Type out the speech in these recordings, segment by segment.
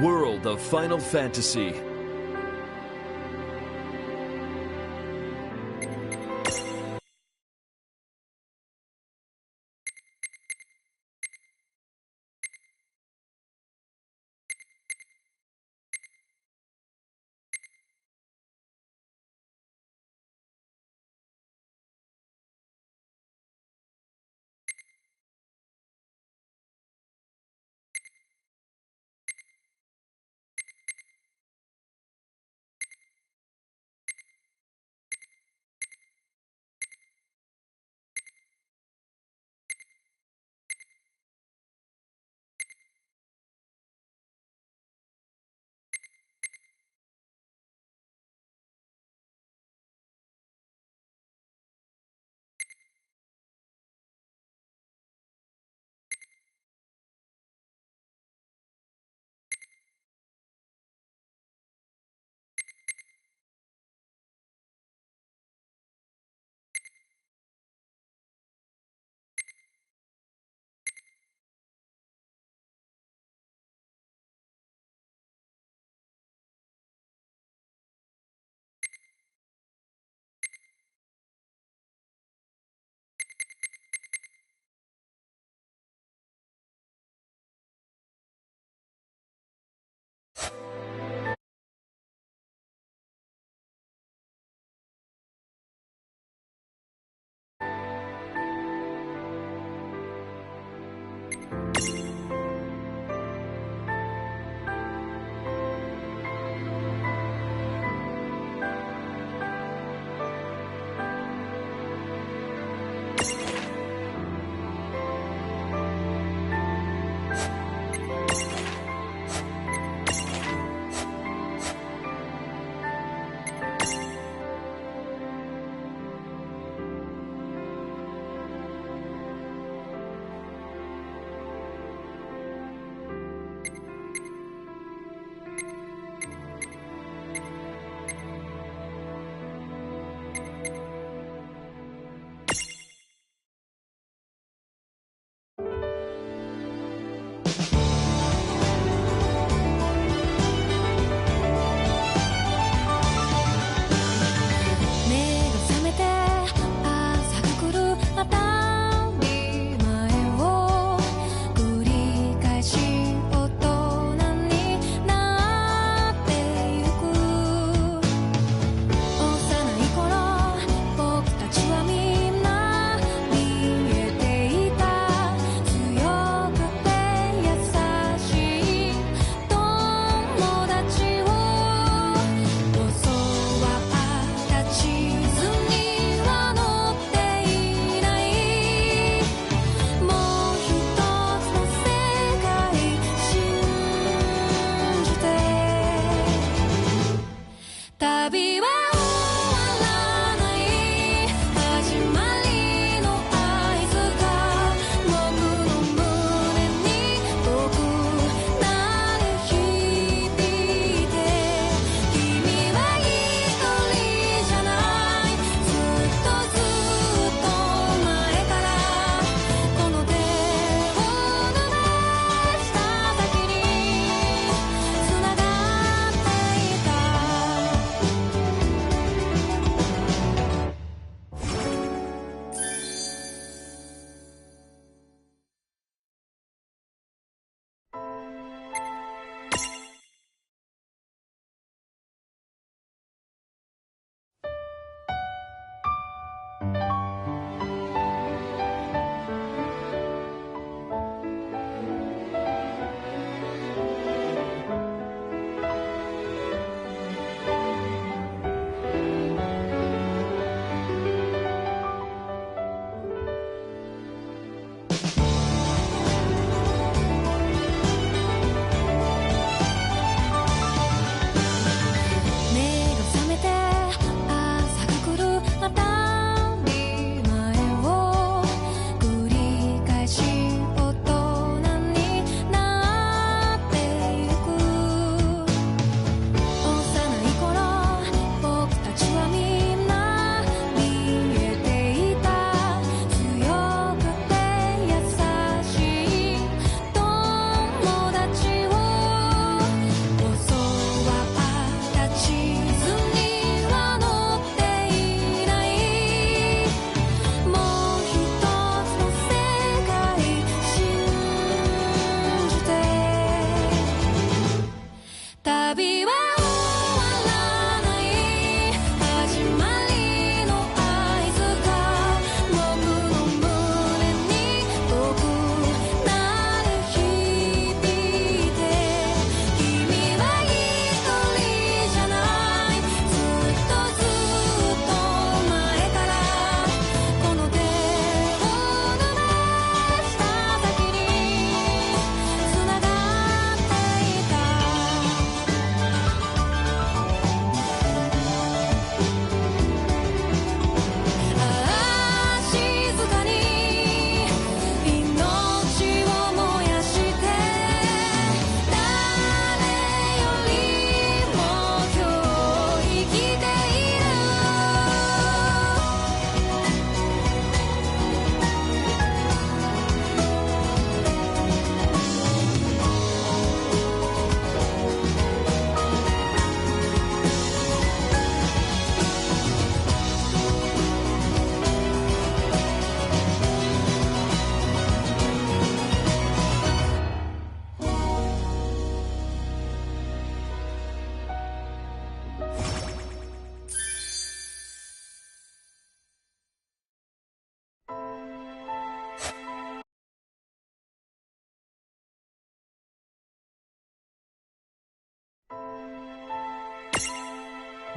World of Final Fantasy.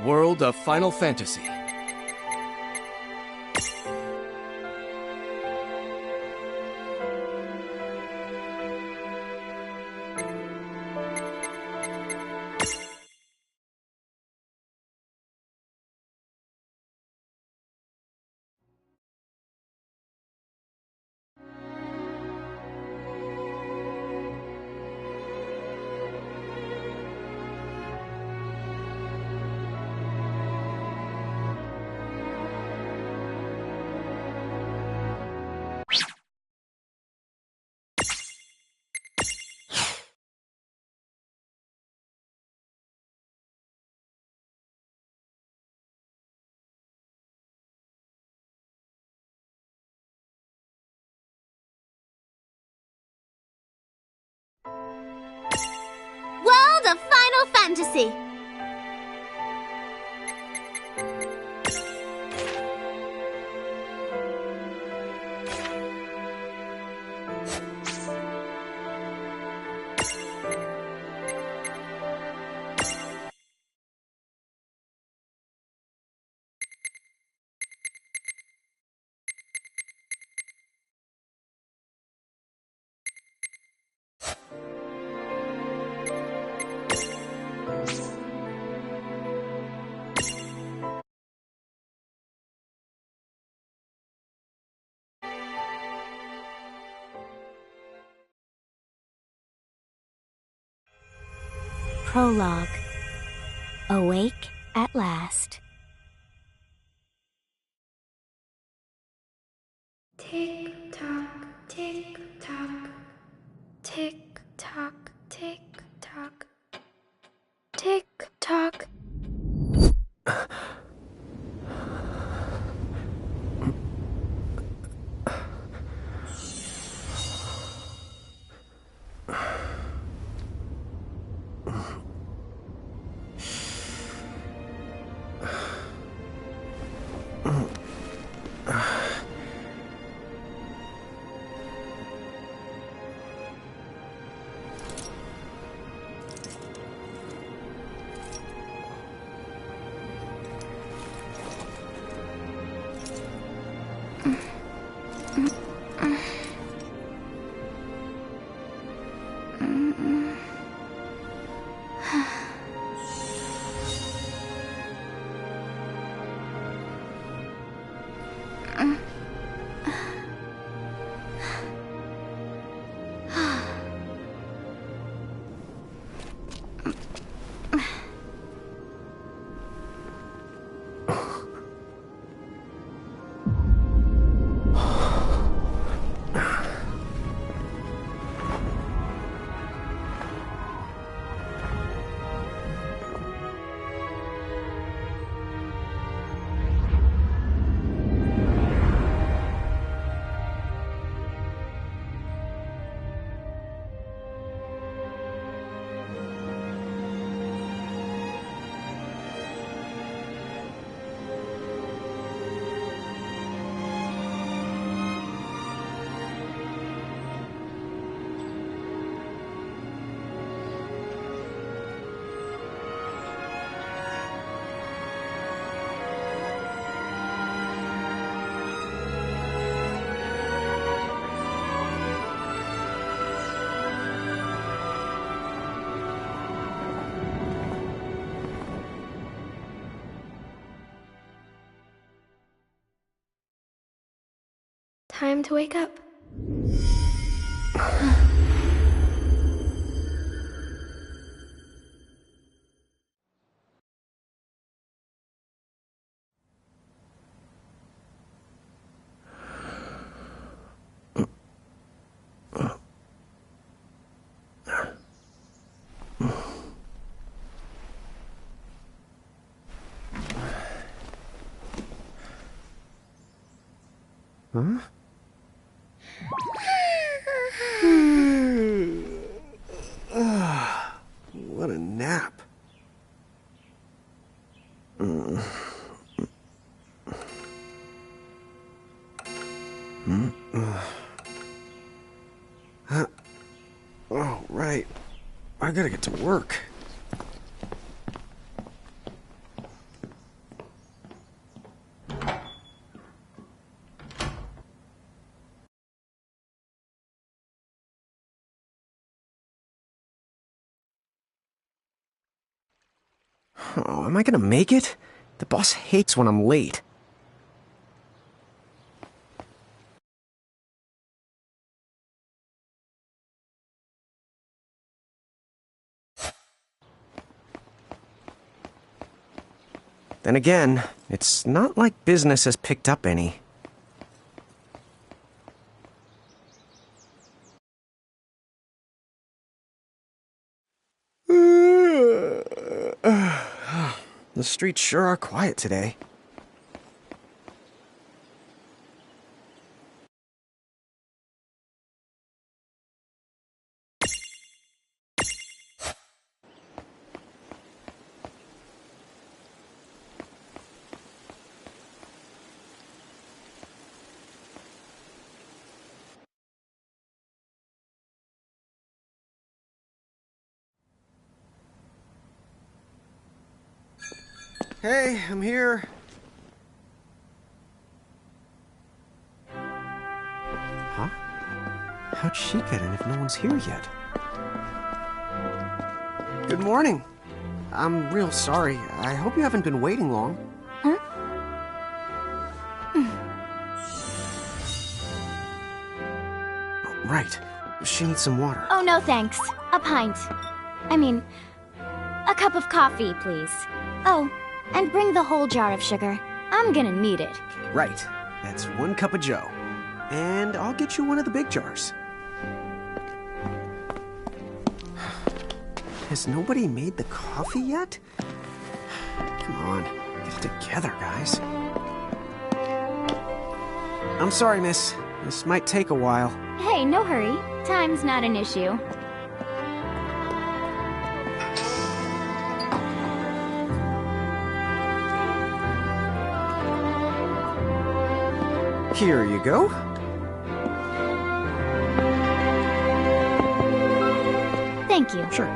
World of Final Fantasy. World of Final Fantasy! Prologue. Awake at last. Tick tock, tick tock, tick tock, tick tock, tick tock. Time to wake up. Huh? What a nap. Oh, right. I gotta get to work. Oh, am I gonna make it? The boss hates when I'm late. Then again, it's not like business has picked up any. The streets sure are quiet today. Hey, I'm here. Huh? How'd she get in if no one's here yet? Good morning. I'm real sorry. I hope you haven't been waiting long. Huh? Oh, right. She needs some water. Oh, no thanks. A pint. I mean, a cup of coffee, please. Oh, and bring the whole jar of sugar. I'm gonna need it. Right. That's 1 cup of joe. And I'll get you one of the big jars. Has nobody made the coffee yet? Come on, get it together, guys. I'm sorry, miss. This might take a while. Hey, no hurry. Time's not an issue. Here you go. Thank you. Sure.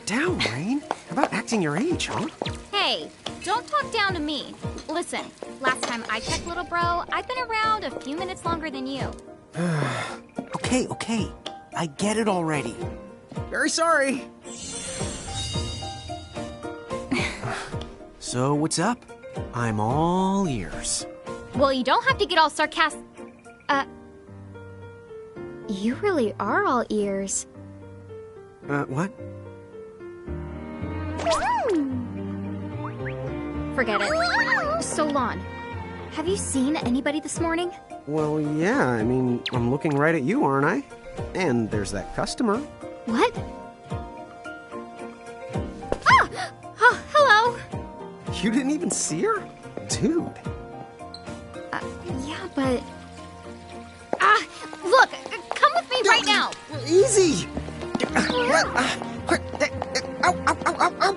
Down, Rain. How about acting your age, huh? Hey, don't talk down to me. Listen, last time I checked, little bro, I've been around a few minutes longer than you. Okay. I get it already. Very sorry. So, what's up? I'm all ears. Well, you don't have to get all sarcastic. You really are all ears. What? Forget it. So, Lon, have you seen anybody this morning? Well, yeah, I mean, I'm looking right at you, aren't I? And there's that customer. What? Ah! Oh, hello! You didn't even see her? Dude. Yeah, but... look! Come with me right now! Easy! Ow, ow, ow, ow, ow!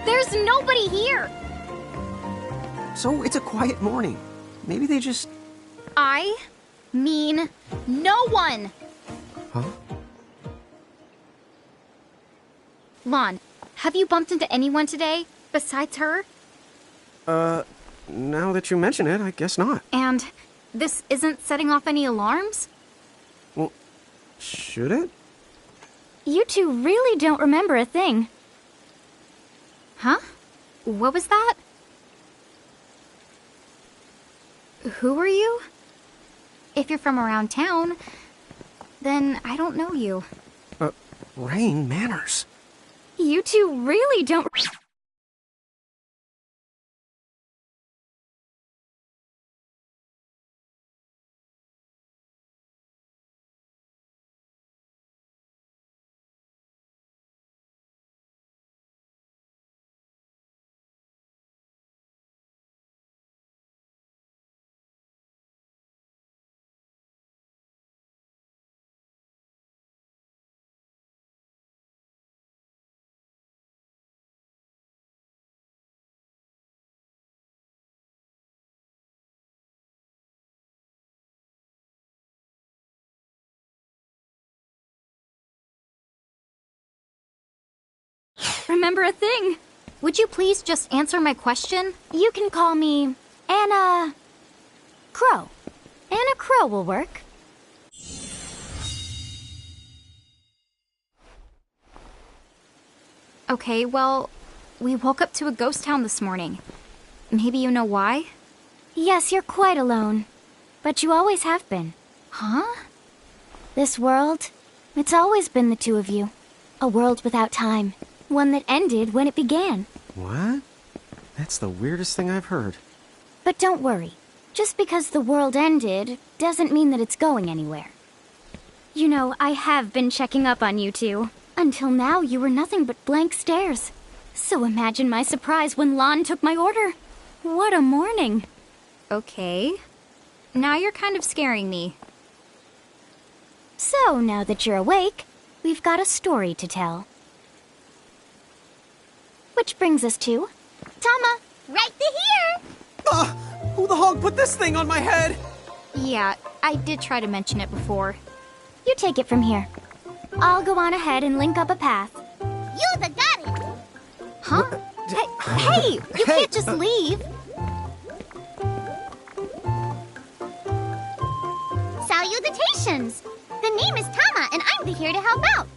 There's nobody here! So it's a quiet morning. Maybe they just... I mean no one! Huh? Lon, have you bumped into anyone today besides her? Now that you mention it, I guess not. And this isn't setting off any alarms? Well, should it? You two really don't remember a thing. Huh? What was that? Who are you? If you're from around town, then I don't know you. Rain, manners. You two really don't... Remember a thing. Would you please just answer my question? You can call me Anna Crow. Anna Crow will work. Okay, well, we woke up to a ghost town this morning. Maybe you know why? Yes, you're quite alone. But you always have been. Huh? This world, it's always been the two of you. A world without time. One that ended when it began. What? That's the weirdest thing I've heard. But don't worry. Just because the world ended doesn't mean that it's going anywhere. You know, I have been checking up on you two. Until now, you were nothing but blank stares. So imagine my surprise when Lon took my order. What a morning. Okay. Now you're kind of scaring me. So, now that you're awake, we've got a story to tell. Which brings us to... Tama, right to here! Who the hog put this thing on my head? Yeah, I did try to mention it before. You take it from here. I'll go on ahead and link up a path. You the got it! Huh? Hey, you can't just leave. Salutations! The name is Tama, and I'm here to help out.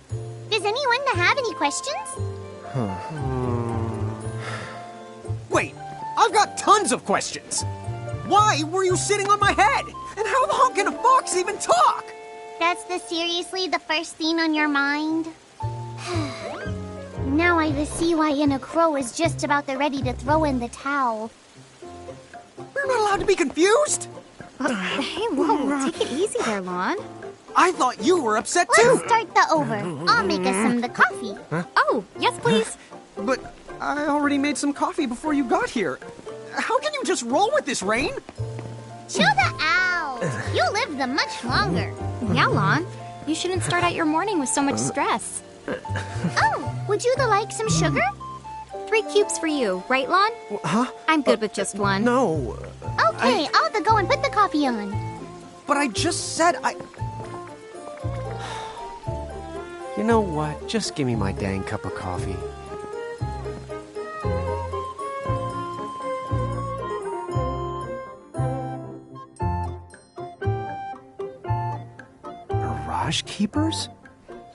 Does anyone have any questions? Wait, I've got tons of questions. Why were you sitting on my head? And how the hell can a fox even talk? That's seriously the first thing on your mind? Now I see why Anna Crow is just about ready to throw in the towel. We're not allowed to be confused? Hey, whoa, take it easy there, Lon. I thought you were upset too. Let's start the over. I'll make us some the coffee. Oh, yes, please. But I already made some coffee before you got here. How can you just roll with this, Rain? Chill the out. You live the much longer. Yeah, Lon. You shouldn't start out your morning with so much stress. Oh, would you like some sugar? 3 cubes for you, right, Lon? Huh? I'm good with just one. No. Okay, I'll go and put the coffee on. But I just said I... You know what? Just give me my dang cup of coffee. Mirage Keepers?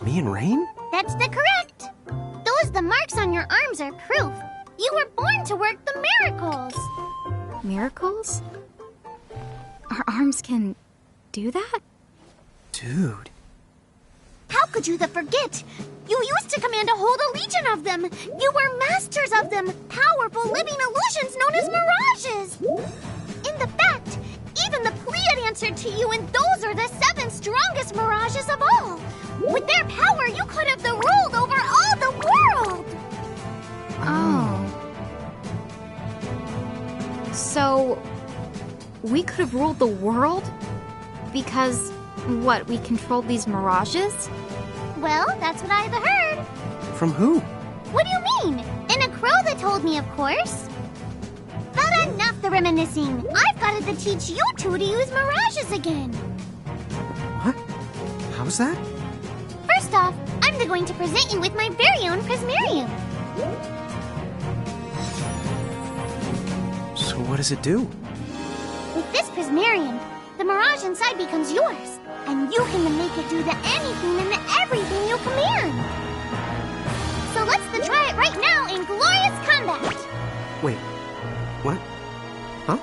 Me and Rain? That's the correct. The marks on your arms are proof. You were born to work the miracles. Miracles? Our arms can do that? Dude. How could you forget? You used to command a whole legion of them. You were masters of them, powerful living illusions known as mirages. In the fact, even the Pleiad answered to you, and those are the 7 strongest mirages of all. With their power, you could have ruled over all the world. Oh. So, we could have ruled the world? Because, what, we controlled these mirages? Well, that's what I've heard. From who? What do you mean? In a crow that told me, of course. But enough the reminiscing. I've got to teach you two to use mirages again. What? How's that? First off, I'm going to present you with my very own Prismarium. So what does it do? With this Prismarium, the mirage inside becomes yours, and you can make it do anything and everything you command. So let's try it right now in glorious combat. Wait, what? Huh?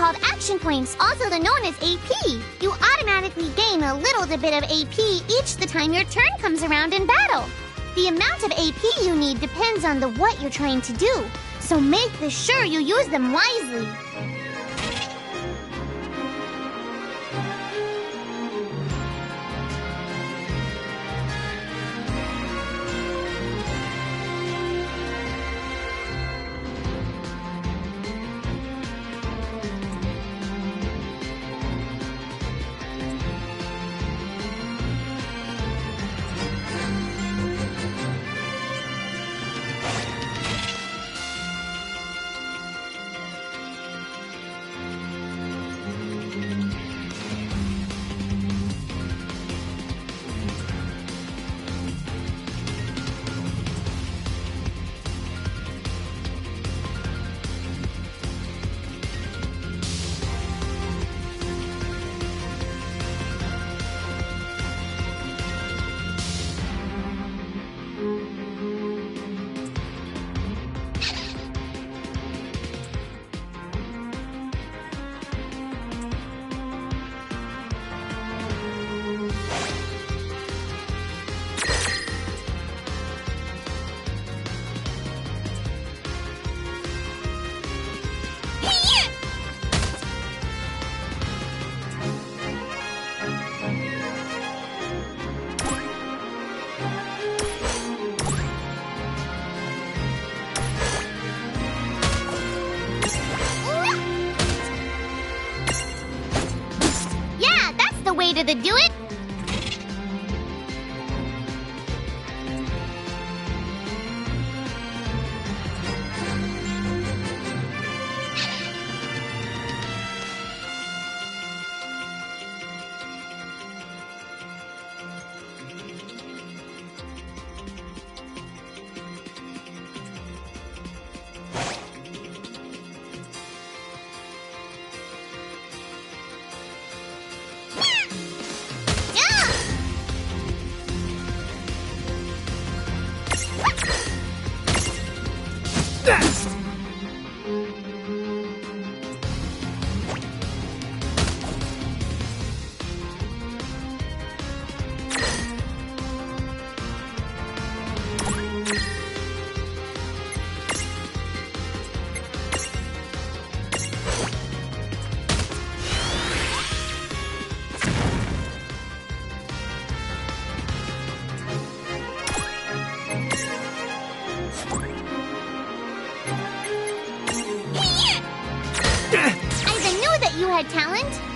called action points, also known as AP. You automatically gain a little bit of AP each the time your turn comes around in battle. The amount of AP you need depends on what you're trying to do, so make sure you use them wisely. Way to do it. Had talent?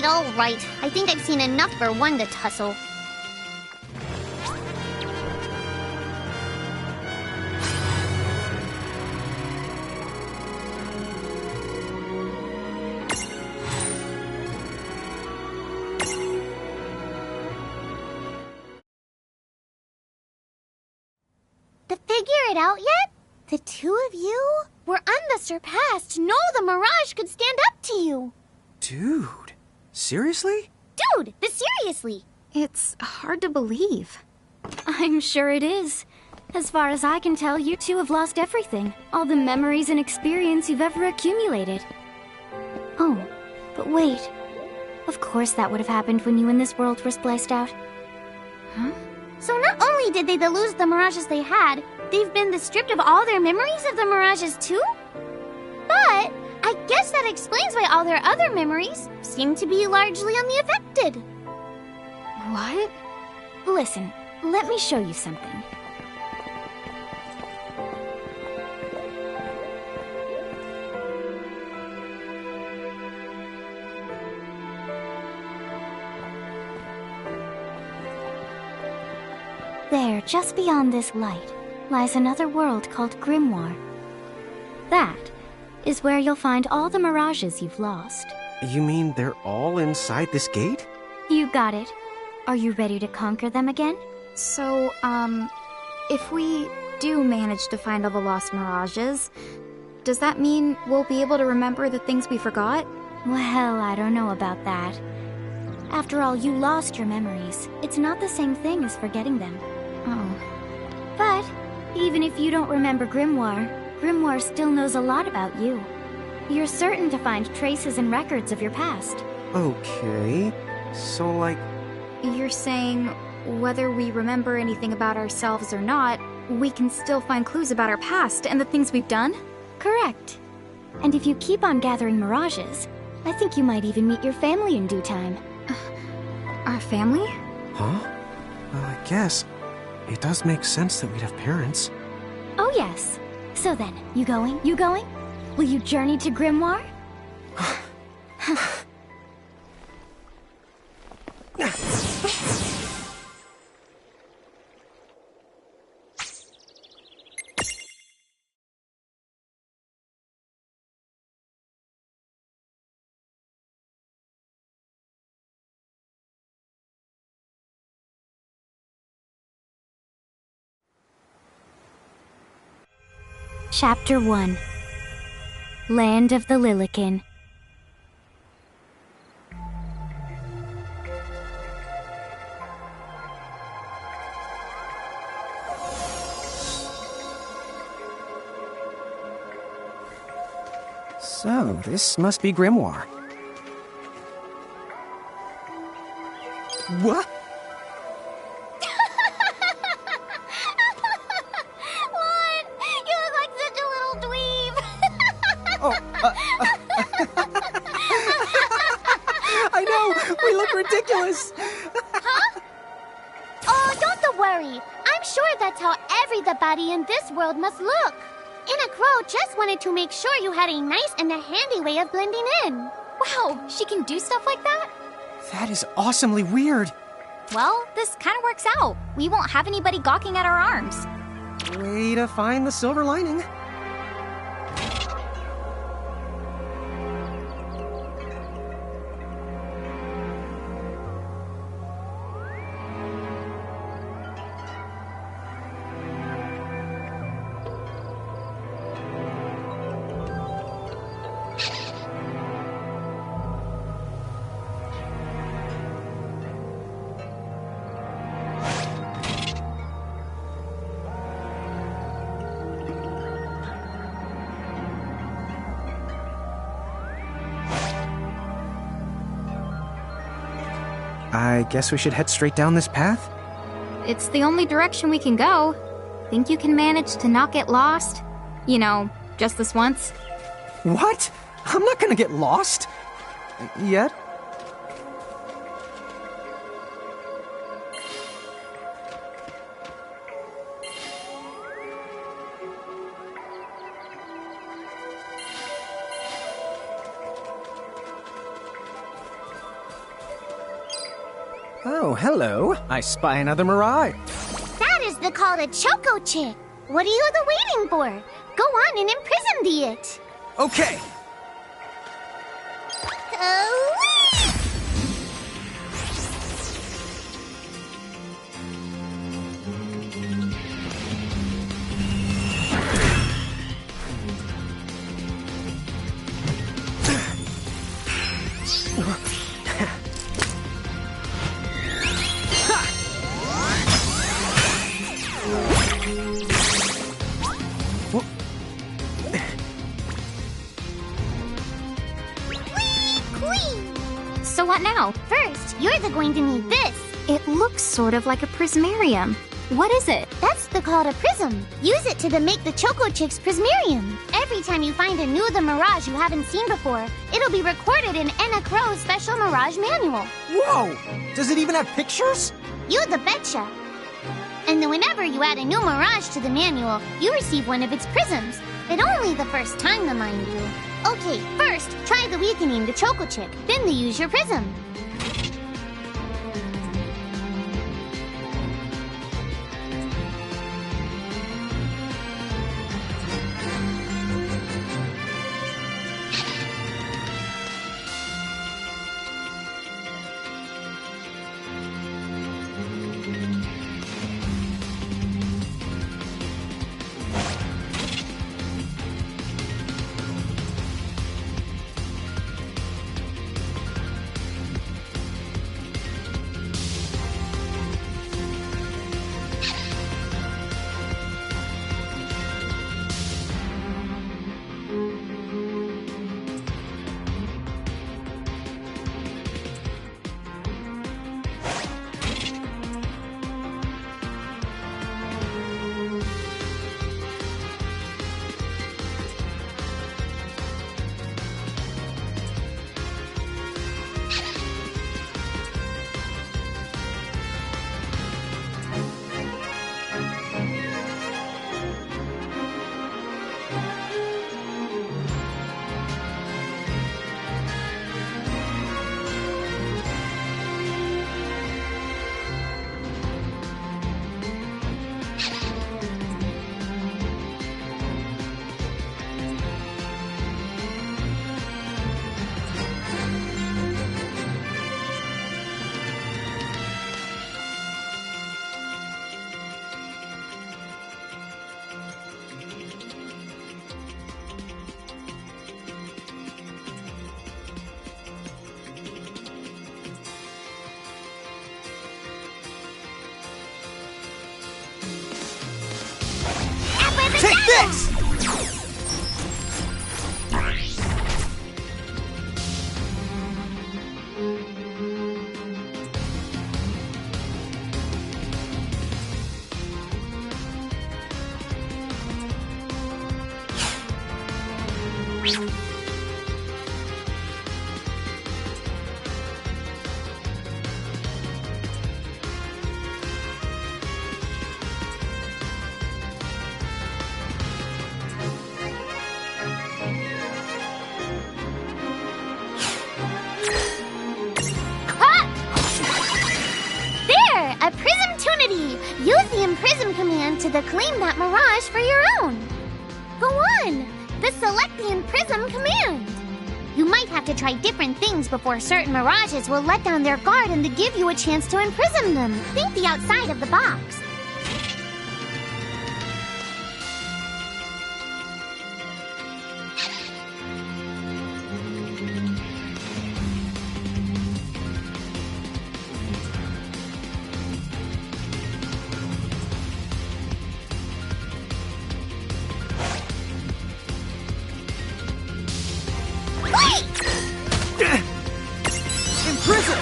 All right. I think I've seen enough for one to tussle. To figure it out yet? The two of you were unsurpassed. No, the Mirage could stand up to you. Dude, seriously? Dude, but seriously. It's hard to believe. I'm sure it is. As far as I can tell, you two have lost everything. All the memories and experience you've ever accumulated. Oh, but wait. Of course that would have happened when you and this world were spliced out. Huh? So not only did they lose the Mirages they had, they've been stripped of all their memories of the Mirages too? But I guess that explains why all their other memories seem to be largely unaffected. What? Listen, let me show you something. There, just beyond this light, lies another world called Grimoire. That is where you'll find all the mirages you've lost. You mean they're all inside this gate? You got it. Are you ready to conquer them again? So, if we do manage to find all the lost mirages, does that mean we'll be able to remember the things we forgot? Well, I don't know about that. After all, you lost your memories. It's not the same thing as forgetting them. Oh. But even if you don't remember Grimoire, Grimoire still knows a lot about you. You're certain to find traces and records of your past. Okay, so like... You're saying whether we remember anything about ourselves or not, we can still find clues about our past and the things we've done? Correct. And if you keep on gathering mirages, I think you might even meet your family in due time. Our family? Huh? Well, I guess it does make sense that we'd have parents. Oh yes. So then, you going? You going? Will you journey to Grimoire? Chapter 1. Land of the Lilican. So, this must be Grimoire. What? What? You look like such a little dweeb. Oh, I know! We look ridiculous! Oh, don't worry. I'm sure that's how everybody in this world must look. Inna Crow just wanted to make sure you had a nice and a handy way of blending in. Wow, she can do stuff like that? That is awesomely weird. Well, this kind of works out. We won't have anybody gawking at our arms. Way to find the silver lining. I guess we should head straight down this path? It's the only direction we can go. Think you can manage to not get lost? You know, just this once? What? I'm not gonna get lost. Yet? Oh, hello. I spy another mirage. That is the called a Choco Chick. What are you waiting for? Go on and imprison the it. Okay. So what now? First, you're going to need this. It looks sort of like a prismarium. What is it? That's called a prism. Use it to make the Choco Chick's prismarium. Every time you find a new The Mirage you haven't seen before, it'll be recorded in Enna Crow's special Mirage manual. Whoa! Does it even have pictures? You the betcha. And then whenever you add a new Mirage to the manual, you receive one of its prisms. But only the first time, mind you. Okay, first, try the weakening the Choco Chick, then use your prism. Take this! A Prismtunity! Use the Imprism command to claim that Mirage for your own. Go on! The Select the Imprism command. You might have to try different things before certain Mirages will let down their guard and to give you a chance to imprison them. Think the outside of the box. Imprison!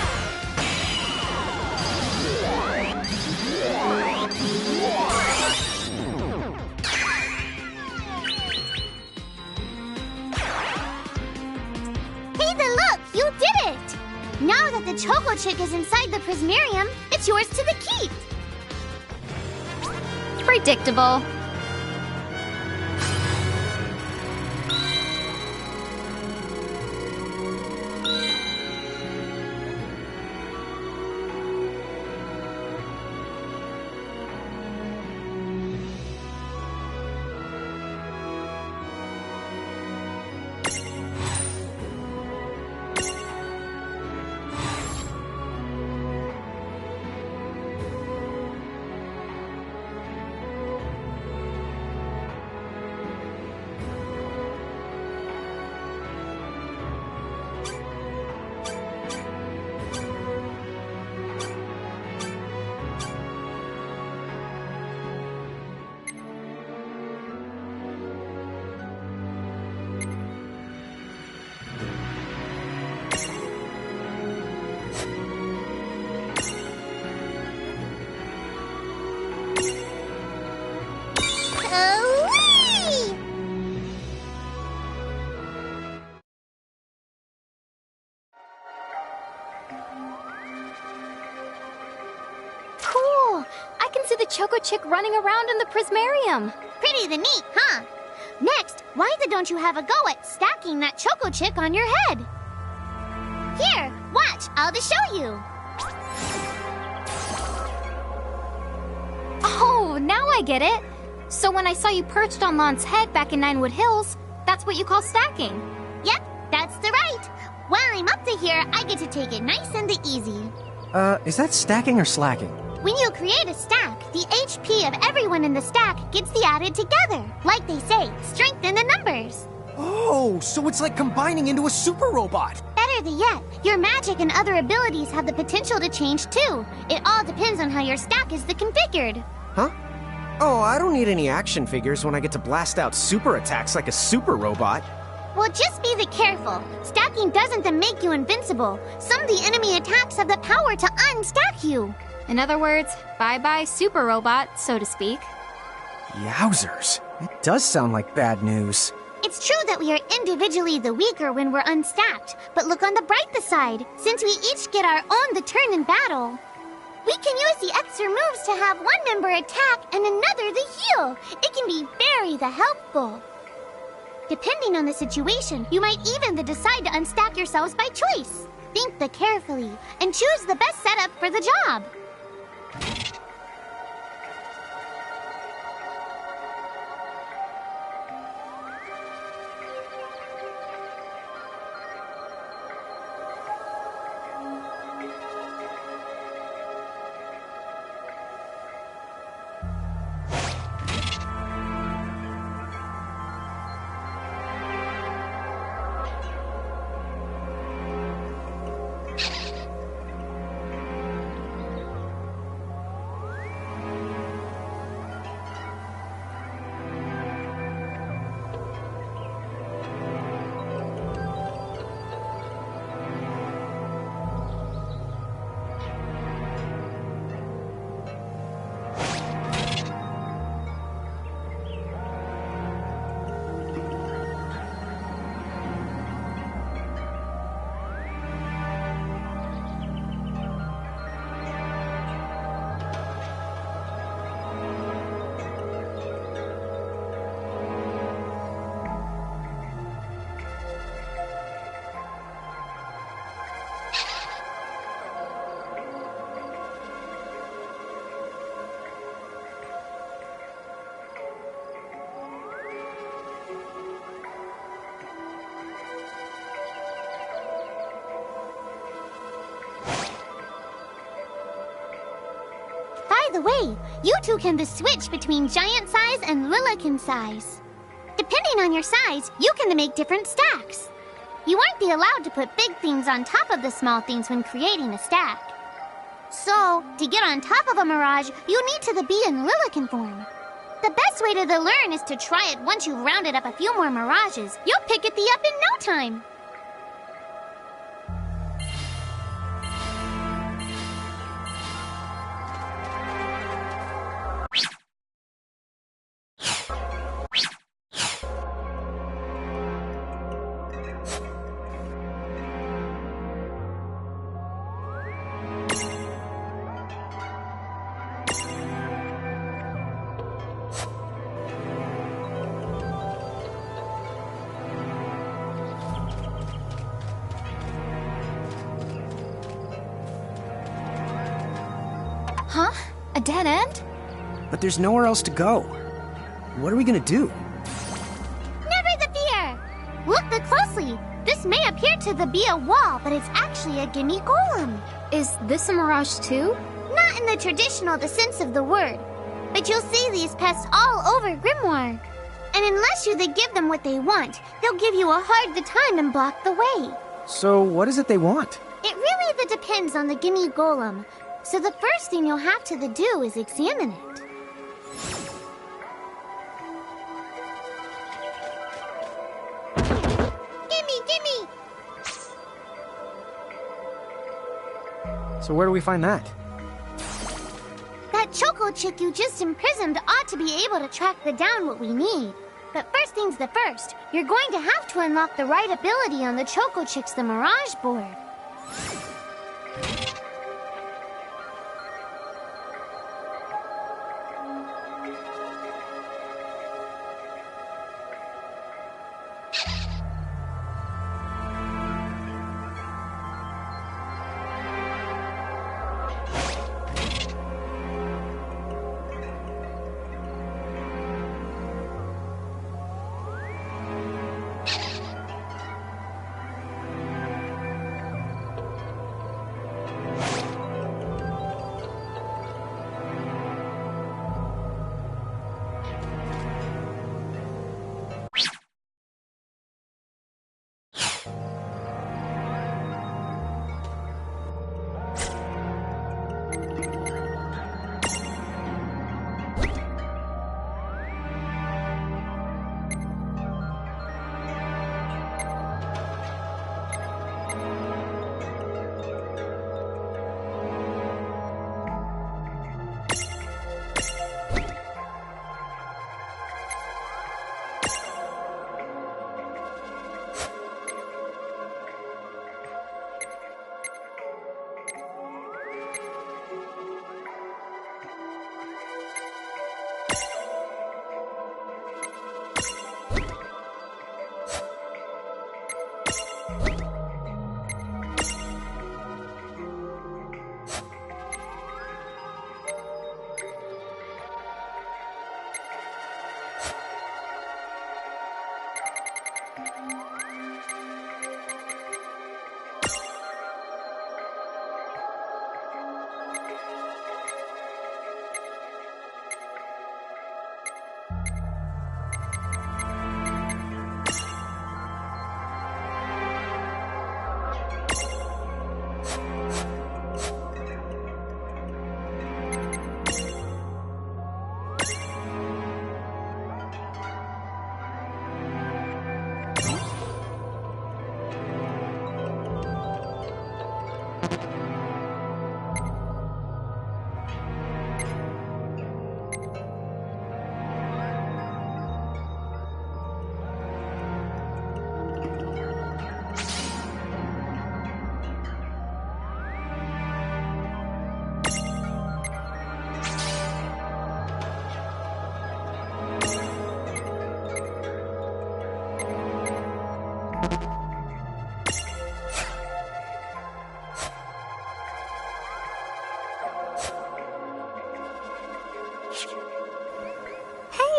You did it! Now that the Choco Chick is inside the Prismarium, it's yours to the keep. Predictable. even see the Choco Chick running around in the Prismarium. Pretty the neat, huh? Next, why don't you have a go at stacking that Choco Chick on your head? Here, watch, I'll just show you. Oh, now I get it. So when I saw you perched on Lon's head back in Ninewood Hills, that's what you call stacking. Yep, that's the right. While I'm up to here, I get to take it nice and easy. Is that stacking or slacking? When you create a stack, the HP of everyone in the stack gets added together. Like they say, strength in the numbers. Oh, so it's like combining into a super robot. Better yet, your magic and other abilities have the potential to change too. It all depends on how your stack is configured. Huh? Oh, I don't need any action figures when I get to blast out super attacks like a super robot. Well, just be careful. Stacking doesn't make you invincible. Some of the enemy attacks have the power to unstack you. In other words, bye-bye super robot, so to speak. Yowzers. It does sound like bad news. It's true that we are individually the weaker when we're unstacked, but look on the brighter side. Since we each get our own turn in battle, we can use the extra moves to have one member attack and another heal. It can be very helpful. Depending on the situation, you might even decide to unstack yourselves by choice. Think carefully and choose the best setup for the job. By the way, you two can switch between giant size and Lilican size. Depending on your size, you can make different stacks. You aren't allowed to put big things on top of the small things when creating a stack. So, to get on top of a mirage, you need to be in Lilican form. The best way to learn is to try it once you've rounded up a few more mirages. You'll pick it up in no time. Huh? A dead end? But there's nowhere else to go. What are we gonna do? Never fear! Look closely. This may appear to be a wall, but it's actually a gimme golem. Is this a mirage too? Not in the traditional sense of the word, but you'll see these pests all over Grimoire. And unless you give them what they want, they'll give you a hard time and block the way. So what is it they want? It really depends on the gimme golem. So the first thing you'll have to do is examine it. Gimme! So where do we find that? That Choco Chick you just imprisoned ought to be able to track down what we need. But first things first, you're going to have to unlock the right ability on the Choco Chick's Mirage board.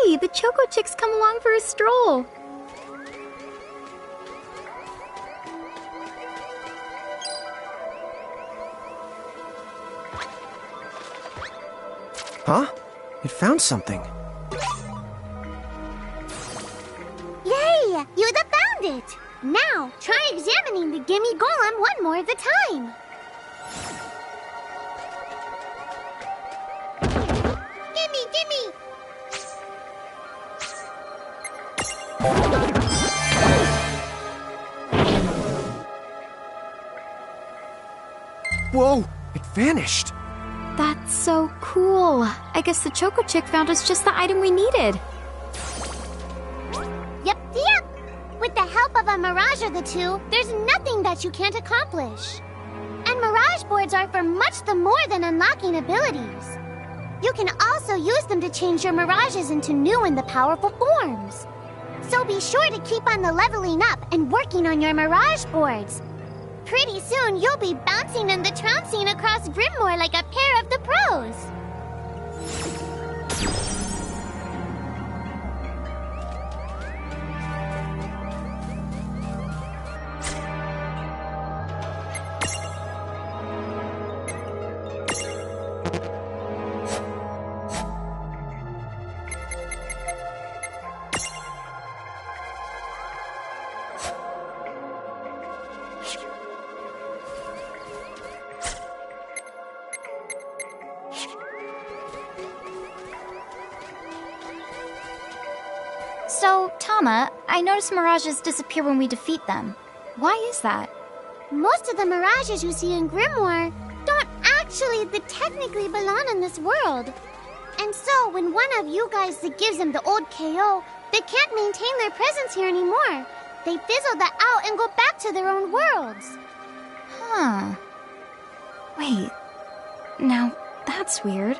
Hey, the Choco Chick's come along for a stroll. Huh? It found something. Yay! You found it! Now, try examining the Gimme Golem one more at a time. Gimme, gimme! Whoa! It vanished! That's so cool. I guess the Choco Chick found us just the item we needed. Yep. With the help of a Mirage or the two, there's nothing that you can't accomplish. And Mirage boards are for much the more than unlocking abilities. You can also use them to change your Mirages into new and the powerful forms. So be sure to keep on the leveling up and working on your Mirage boards. Pretty soon, you'll be bouncing and the trouncing across Grimoire like a pair of the pros. So, Tama, I noticed Mirages disappear when we defeat them. Why is that? Most of the Mirages you see in Grimoire don't actually technically belong in this world. And so, when one of you guys gives them the old KO, they can't maintain their presence here anymore. They fizzle that out and go back to their own worlds. Huh. Wait. Now, that's weird.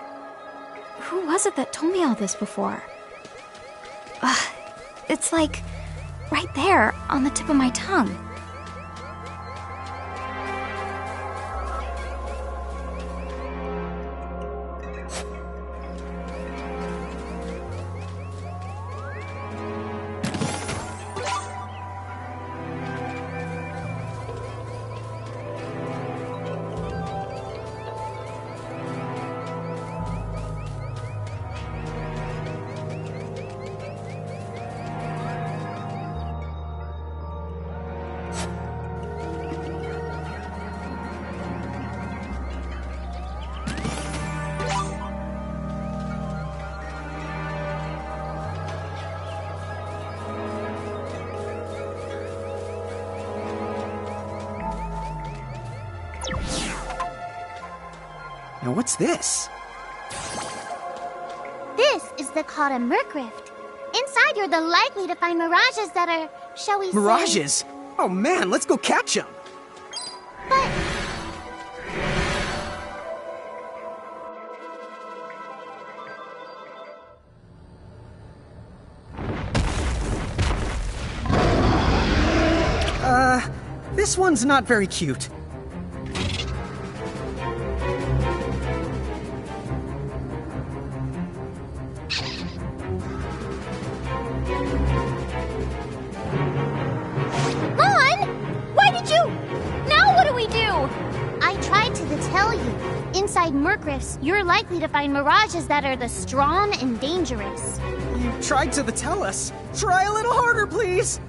Who was it that told me all this before? Ugh. It's like right there on the tip of my tongue. Now what's this? This is called a Merc Rift. Inside, you're the likely to find Mirages that are, shall we say... Mirages? Oh man, let's go catch them! But... This one's not very cute. Inside Merc Rifts, you're likely to find Mirages that are the strong and dangerous. You tried to tell us. Try a little harder, please!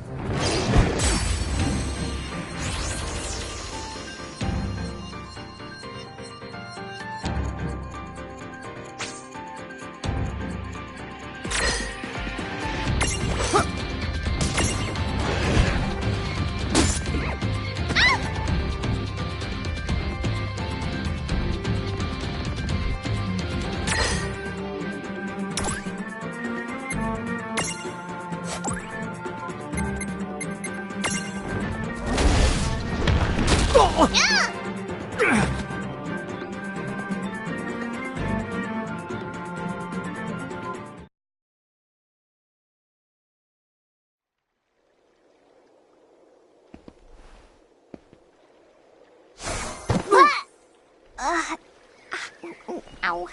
Ow.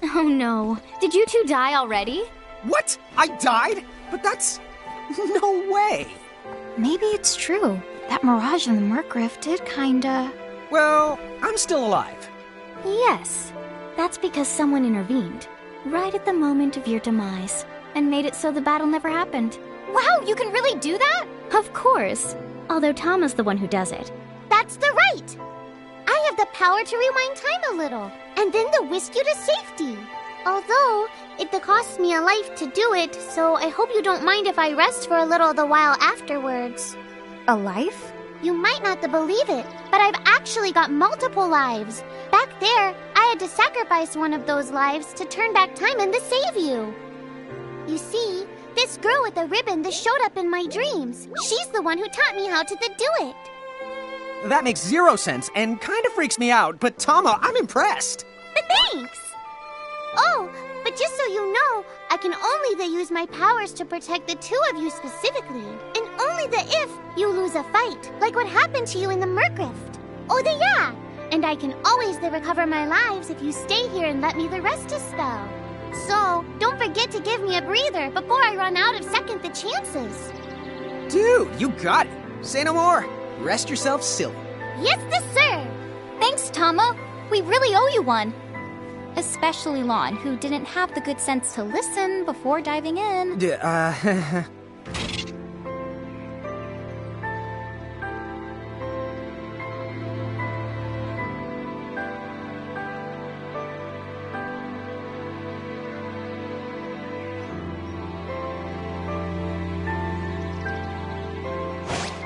Oh no. Did you two die already? What? I died? But that's... no way. Maybe it's true. That mirage in the Murkriff did kinda... Well, I'm still alive. Yes. That's because someone intervened. Right at the moment of your demise. And made it so the battle never happened. Wow, you can really do that? Of course. Although Tama's the one who does it. That's the right! I have the power to rewind time a little, and then to whisk you to safety. Although, it costs me a life to do it, so I hope you don't mind if I rest for a little the while afterwards. A life? You might not believe it, but I've actually got multiple lives. Back there, I had to sacrifice one of those lives to turn back time and to save you. You see, this girl with the ribbon that showed up in my dreams, she's the one who taught me how to do it. That makes 0 sense and kind of freaks me out, but Tama, I'm impressed. Thanks! Oh, but just so you know, I can only use my powers to protect the two of you specifically, and only if you lose a fight, like what happened to you in the Murkriff. Oh, yeah! And I can always recover my lives if you stay here and let me rest a spell. So, don't forget to give me a breather before I run out of second the chances. Dude, you got it. Say no more. Rest yourself silly. Yes, sir! Thanks, Tama. We really owe you one. Especially Lon, who didn't have the good sense to listen before diving in.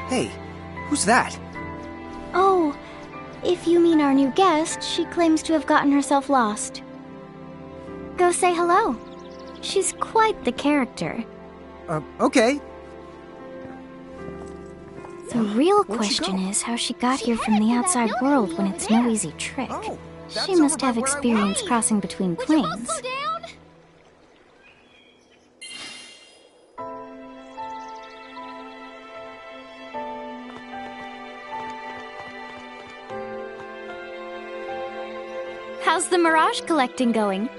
Hey, who's that? Oh, if you mean our new guest, she claims to have gotten herself lost. Go say hello. She's quite the character. Okay. The real Where'd she question go? is how she got here from the outside world when it's no easy trick. Oh, that's She must over have by where I experience was. crossing between planes. down? How's the mirage collecting going?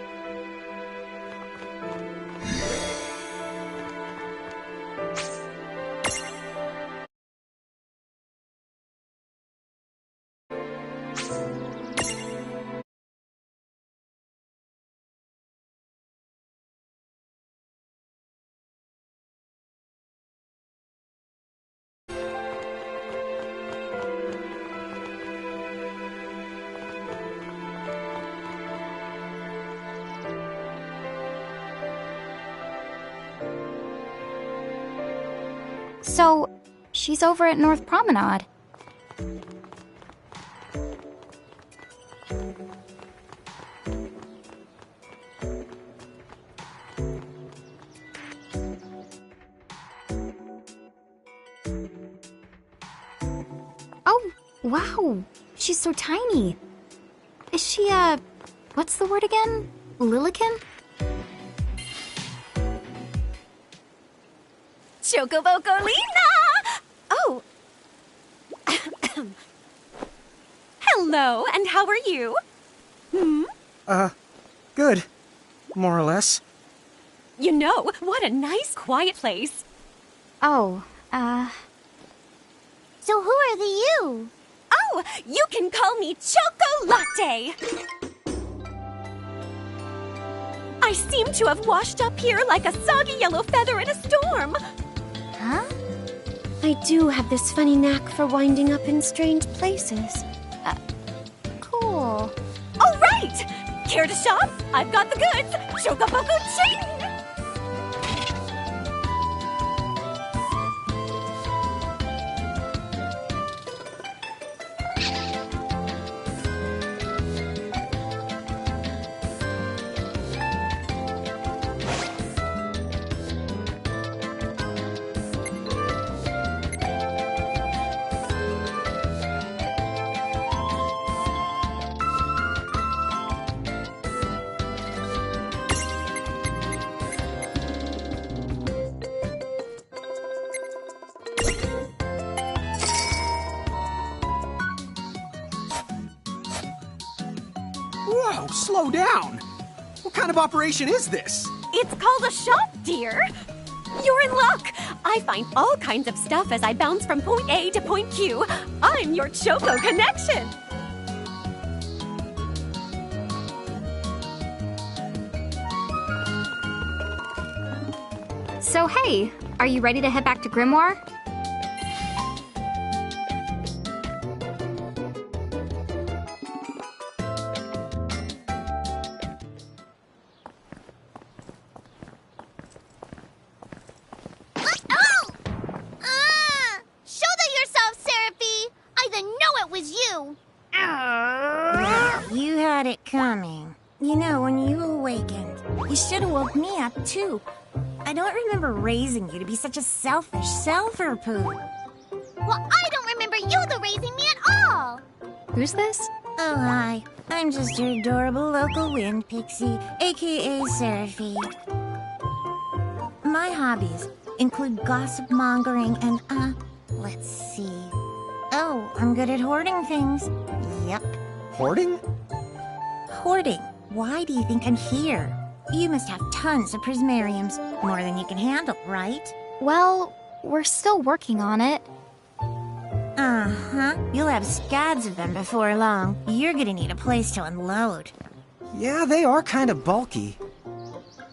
So, she's over at North Promenade. Oh, wow. She's so tiny. Is she, what's the word again? Lilican? Chocobocolina! Oh. Hello, and how are you? Good. More or less. You know, what a nice, quiet place. Oh, So who are the you? Oh, you can call me Chocolatte. I seem to have washed up here like a soggy yellow feather in a storm. huh? I do have this funny knack for winding up in strange places. Cool. All right! Care to shop? I've got the goods. Chocoboco Ching! Whoa, slow down. What kind of operation is this? It's called a shop, dear. You're in luck. I find all kinds of stuff as I bounce from point A to point Q. I'm your Choco connection. So hey, are you ready to head back to Grimoire? Shoulder yourself, Seraphie! I didn't know it was you! You had it coming. You know, when you awakened, you should have woke me up, too. I don't remember raising you to be such a selfish self-poo. Well, I don't remember you raising me at all! Who's this? Oh, hi. I'm just your adorable local wind pixie, aka Seraphie. My hobbies include gossip mongering and, let's see. Oh, I'm good at hoarding things. Yep. Hoarding? Hoarding. Why do you think I'm here? You must have tons of prismariums. More than you can handle, right? Well, we're still working on it. Uh-huh. You'll have scads of them before long. You're gonna need a place to unload. Yeah, they are kind of bulky.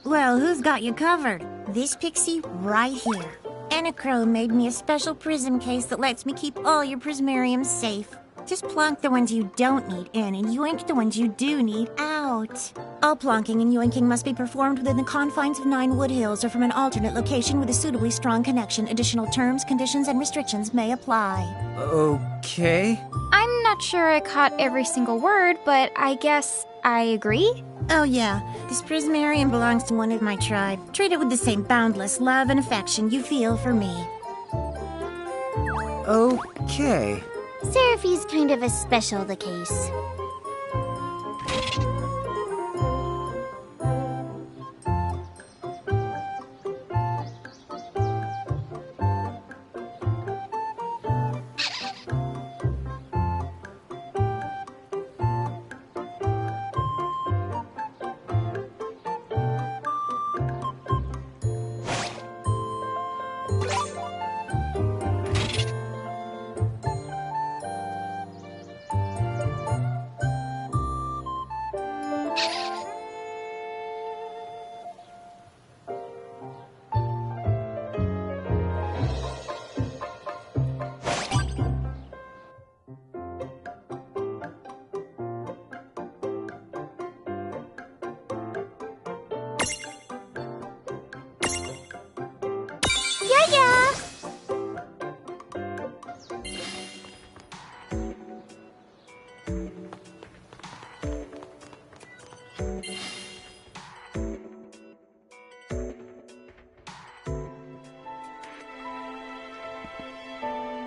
Well, who's got you covered? This pixie right here. Anachrome made me a special prism case that lets me keep all your prismariums safe. Just plonk the ones you don't need in and yoink the ones you do need out. All plonking and yoinking must be performed within the confines of 9 Wood Hills or from an alternate location with a suitably strong connection. Additional terms, conditions, and restrictions may apply. Okay. I'm not sure I caught every single word, but I guess I agree? Oh yeah, this prismarium belongs to one of my tribe. Treat it with the same boundless love and affection you feel for me. Okay. Seraphie's kind of a special the case.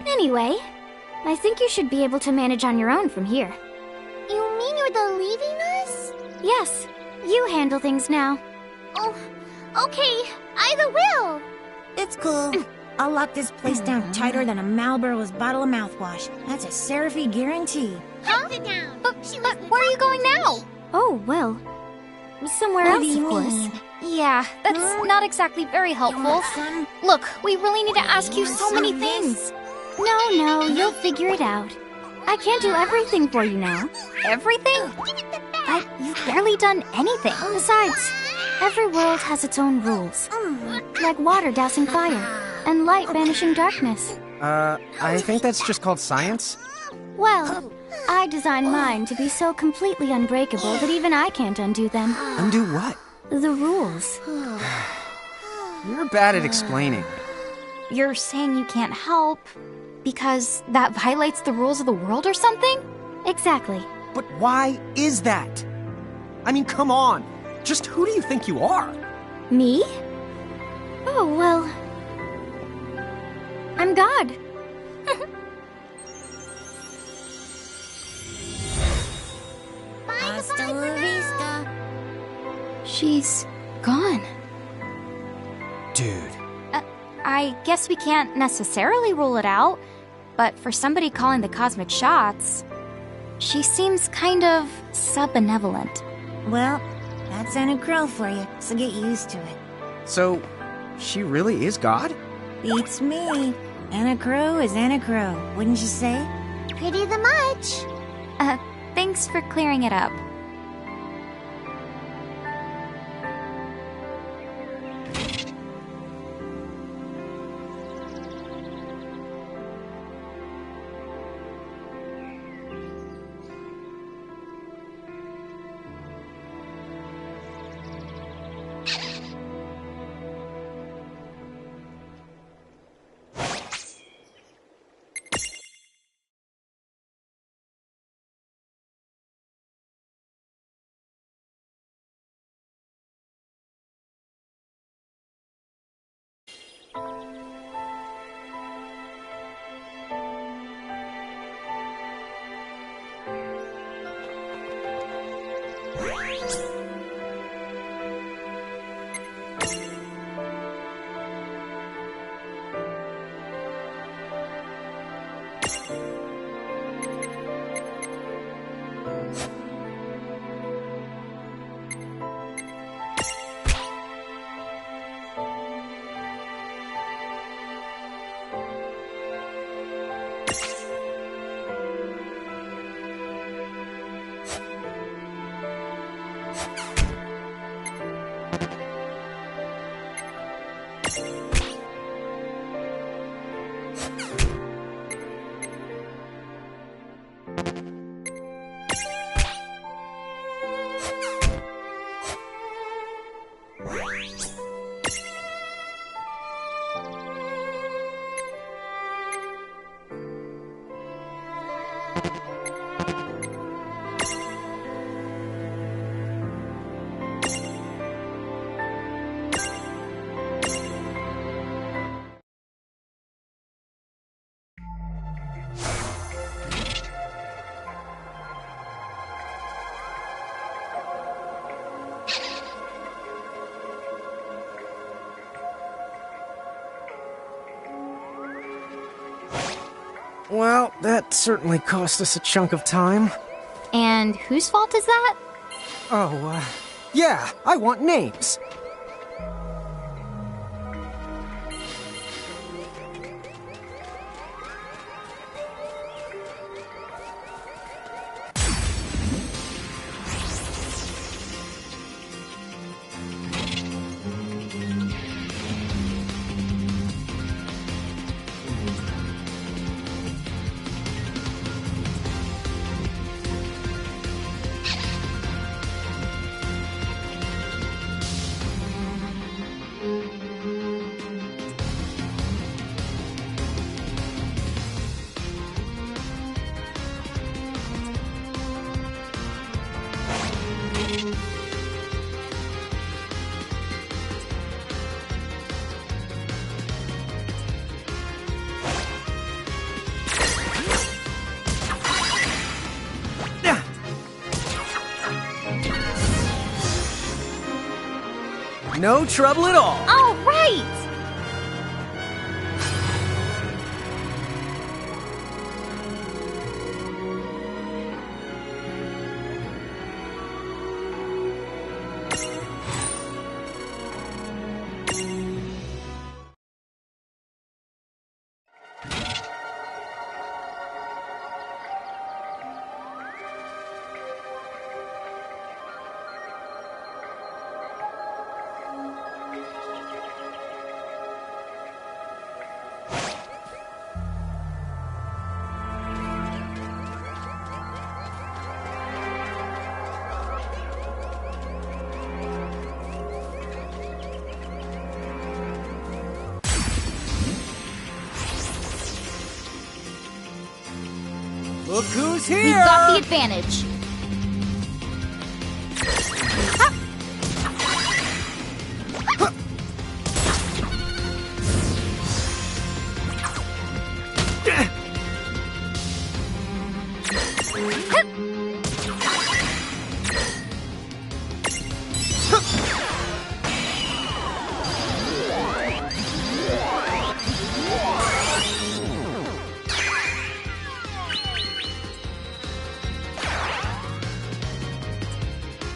Anyway, I think you should be able to manage on your own from here. You mean you're the leaving us? Yes, you handle things now. Oh, okay. Either will. It's cool. I'll lock this place down tighter than a Marlboro's bottle of mouthwash. That's a Seraphie guarantee. Sit down. But where are you going now? Oh, well, somewhere What else, do you of course. mean? Yeah, that's not exactly very helpful. Some... Look, we really need to ask you so many things. No, you'll figure it out. I can't do everything for you now. Everything? But you've barely done anything. Besides, every world has its own rules. Like water dousing fire, and light banishing darkness. I think that's just called science. Well, I designed mine to be so completely unbreakable that even I can't undo them. Undo what? The rules. You're bad at explaining. You're saying you can't help because that violates the rules of the world or something? Exactly. But why is that? I mean, come on. Just who do you think you are? Me? Oh, well... I'm God. Hasta la vista. She's gone. Dude. I guess we can't necessarily rule it out, but for somebody calling the cosmic shots, She seems kind of sub-benevolent. Well, that's Anna Crow for you, so get used to it. So, she really is God? Beats me. Anna Crow is Anna Crow, wouldn't you say? Pretty the much. Thanks for clearing it up. Well, that certainly cost us a chunk of time. And whose fault is that? Oh, yeah, I want names. No trouble at all. All right! Look who's here! We've got the advantage.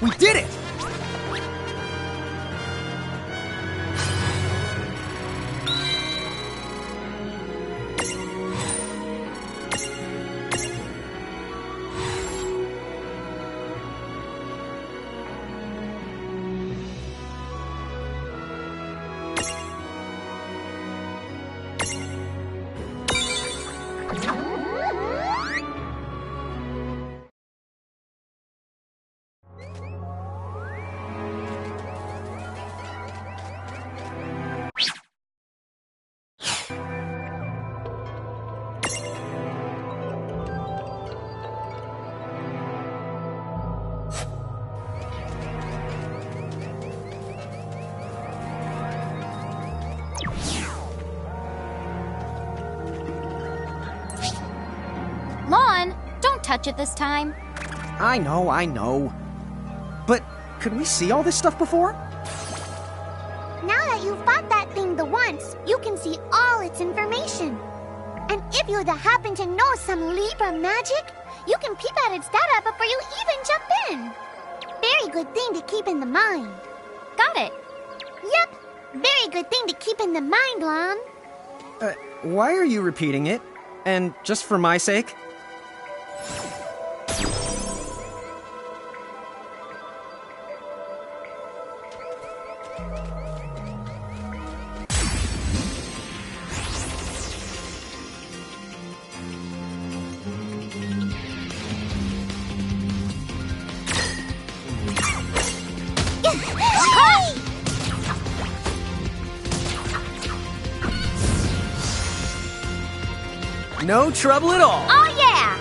We did it! Lon, don't touch it this time. I know. But could we see all this stuff before? Now that you've fought that thing the once, you can see all its information. And if you happen to know some Libra magic, you can peep at its data before you even jump in. Very good thing to keep in the mind. Got it. Yep, very good thing to keep in the mind, Lon. Why are you repeating it? And just for my sake? No trouble at all. Oh, yeah!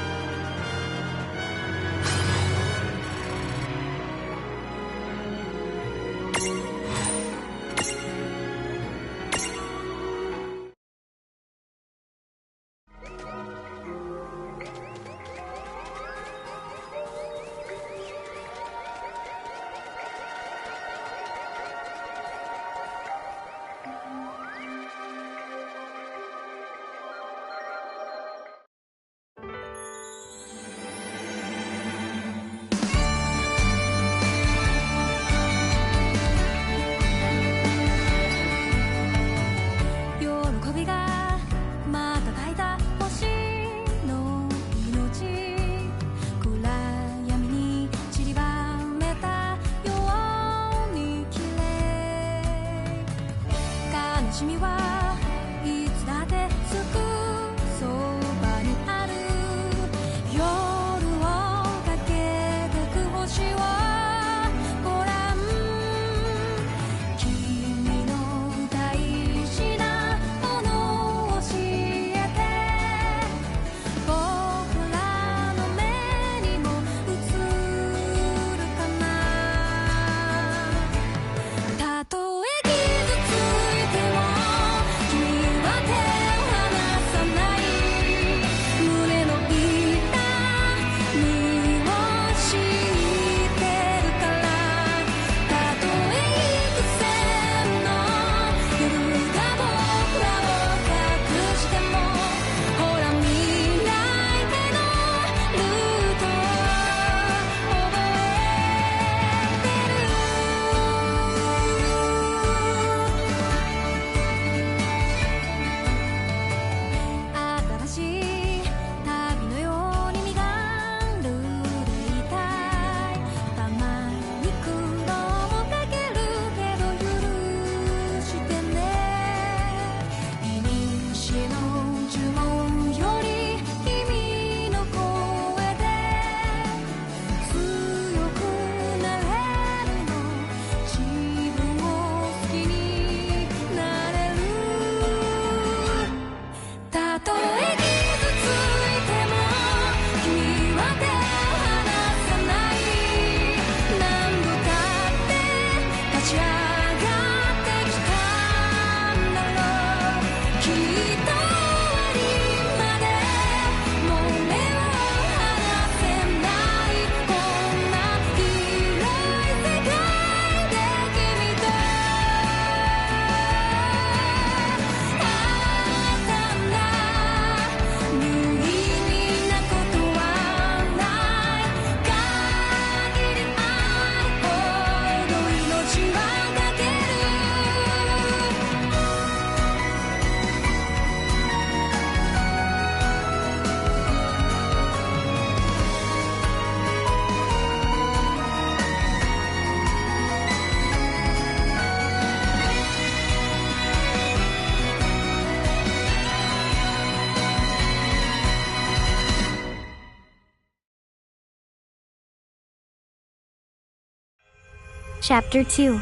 Chapter 2.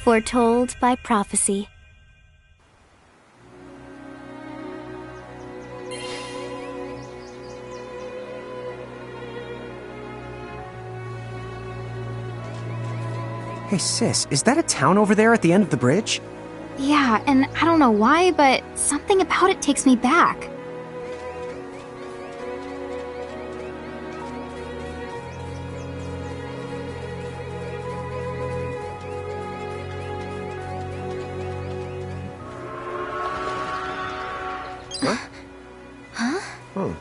Foretold by Prophecy. Hey, sis, is that a town over there at the end of the bridge? Yeah, and I don't know why, but something about it takes me back. What? Huh? Oh.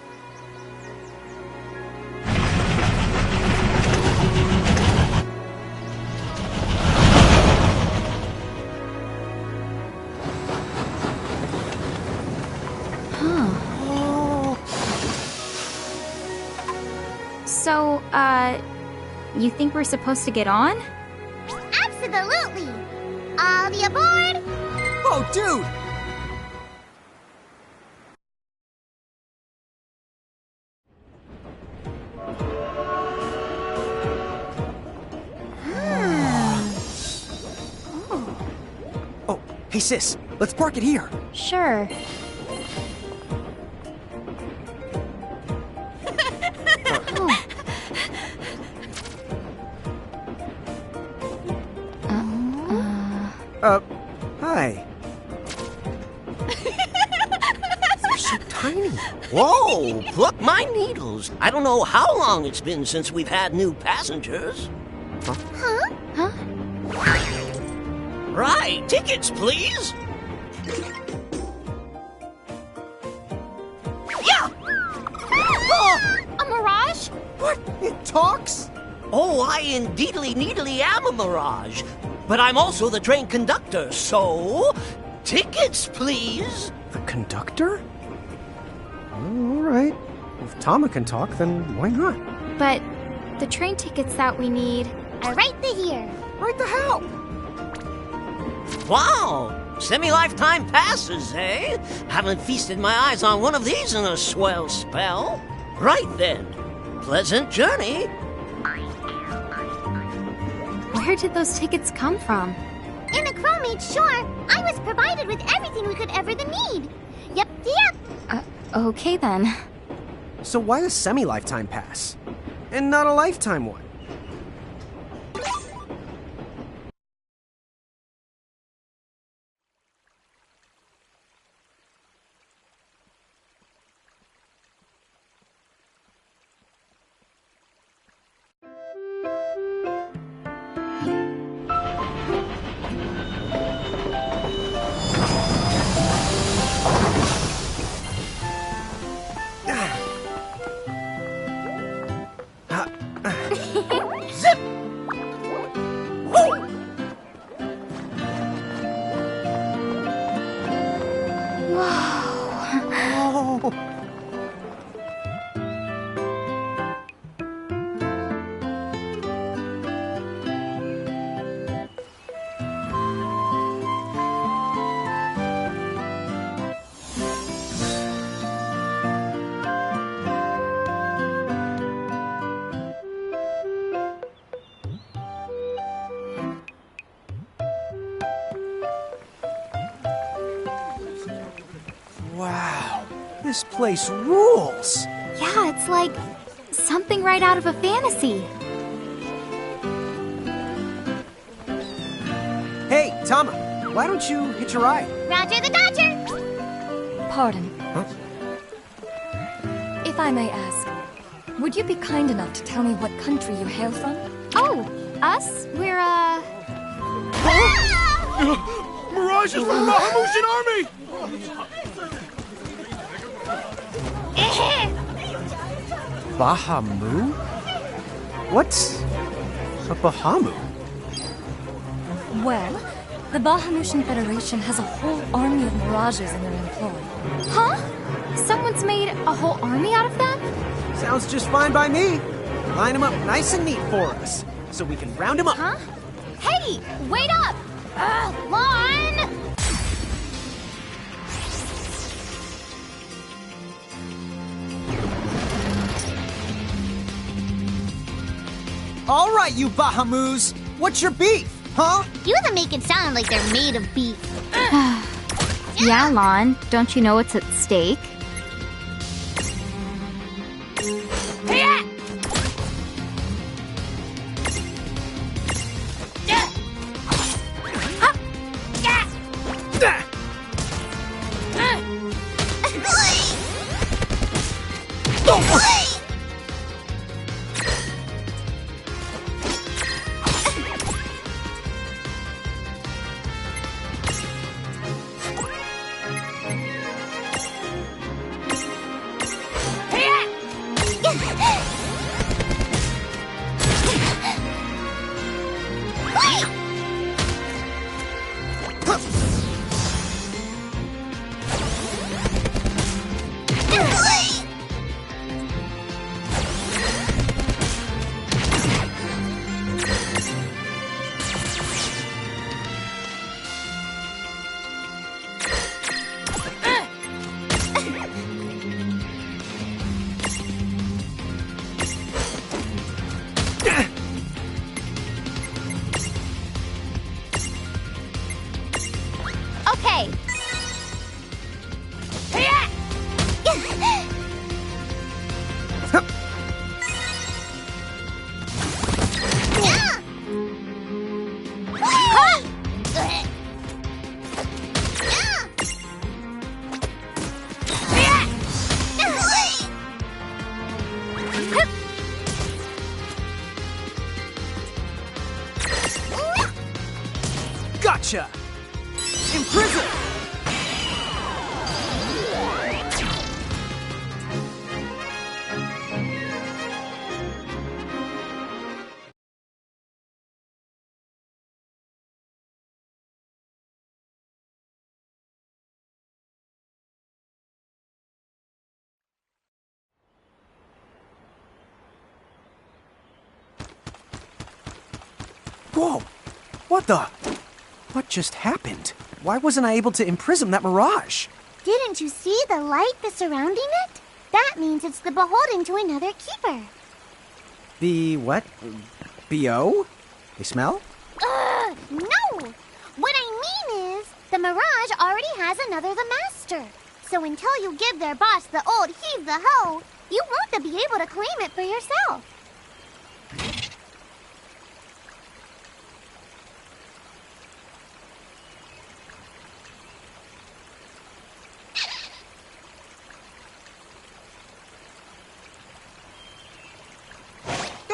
So, you think we're supposed to get on? Absolutely! All the aboard! Oh, dude! Oh, hey, sis, let's park it here. Sure. Hi. They're so tiny. Whoa, pluck my needles. I don't know how long it's been since we've had new passengers. Huh? Right, tickets, please. Yeah! A mirage? What? It talks? Oh, I indeedly needly am a mirage. But I'm also the train conductor, so... tickets, please. The conductor? All right. If Tama can talk, then why not? But the train tickets that we need... Are right here. Right the hell? Wow, semi-lifetime passes, eh? Haven't feasted my eyes on one of these in a swell spell. Right then, pleasant journey. Where did those tickets come from? In a crewmate, sure. I was provided with everything we could ever need. Yep. Okay then. So why a semi-lifetime pass? And not a lifetime one? Zip! Whoa! Oh. Wow, this place rules! Yeah, it's like something right out of a fantasy. Hey, Tama, why don't you hitch a ride? Roger the Dodger! Pardon. Huh? If I may ask, would you be kind enough to tell me what country you hail from? Oh, us? We're, Mirages from the Bahamutian army! Bahamu? What's a Bahamu? Well, the Bahamutian Federation has a whole army of mirages in their employ. huh? Someone's made a whole army out of them? Sounds just fine by me. Line them up nice and neat for us, so we can round them up. Huh? Hey, wait up! Lon! All right, you Bahamus! What's your beef, huh? You even make it sound like they're made of beef. Yeah, Lon. Don't you know what's at stake? Okay. Gotcha! Imprison! Whoa! What the? What just happened? Why wasn't I able to imprison that mirage? Didn't you see the light that's surrounding it? That means it's the beholden to another keeper. The what? B.O.? They smell? No! What I mean is, the mirage already has another the master. So until you give their boss the old heave the ho, you won't be able to claim it for yourself.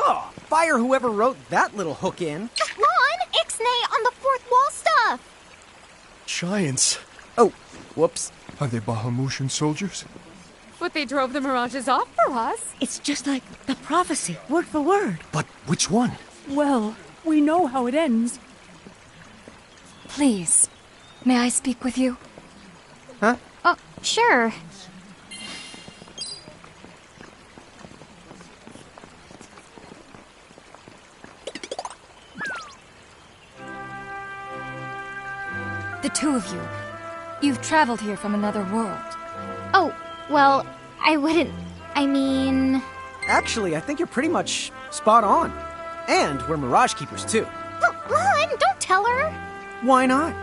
Oh, fire whoever wrote that little hook in. Lon, ixnay on the fourth wall stuff. Giants. Oh, whoops. Are they Bahamutian soldiers? But they drove the mirages off for us. It's just like the prophecy, word for word. But which one? Well, we know how it ends. Please, may I speak with you? Huh? Oh, sure. The two of you. You've traveled here from another world. Oh, well, I wouldn't... I mean... Actually, I think you're pretty much spot on. And we're Mirage Keepers, too. Lon, don't tell her. Why not?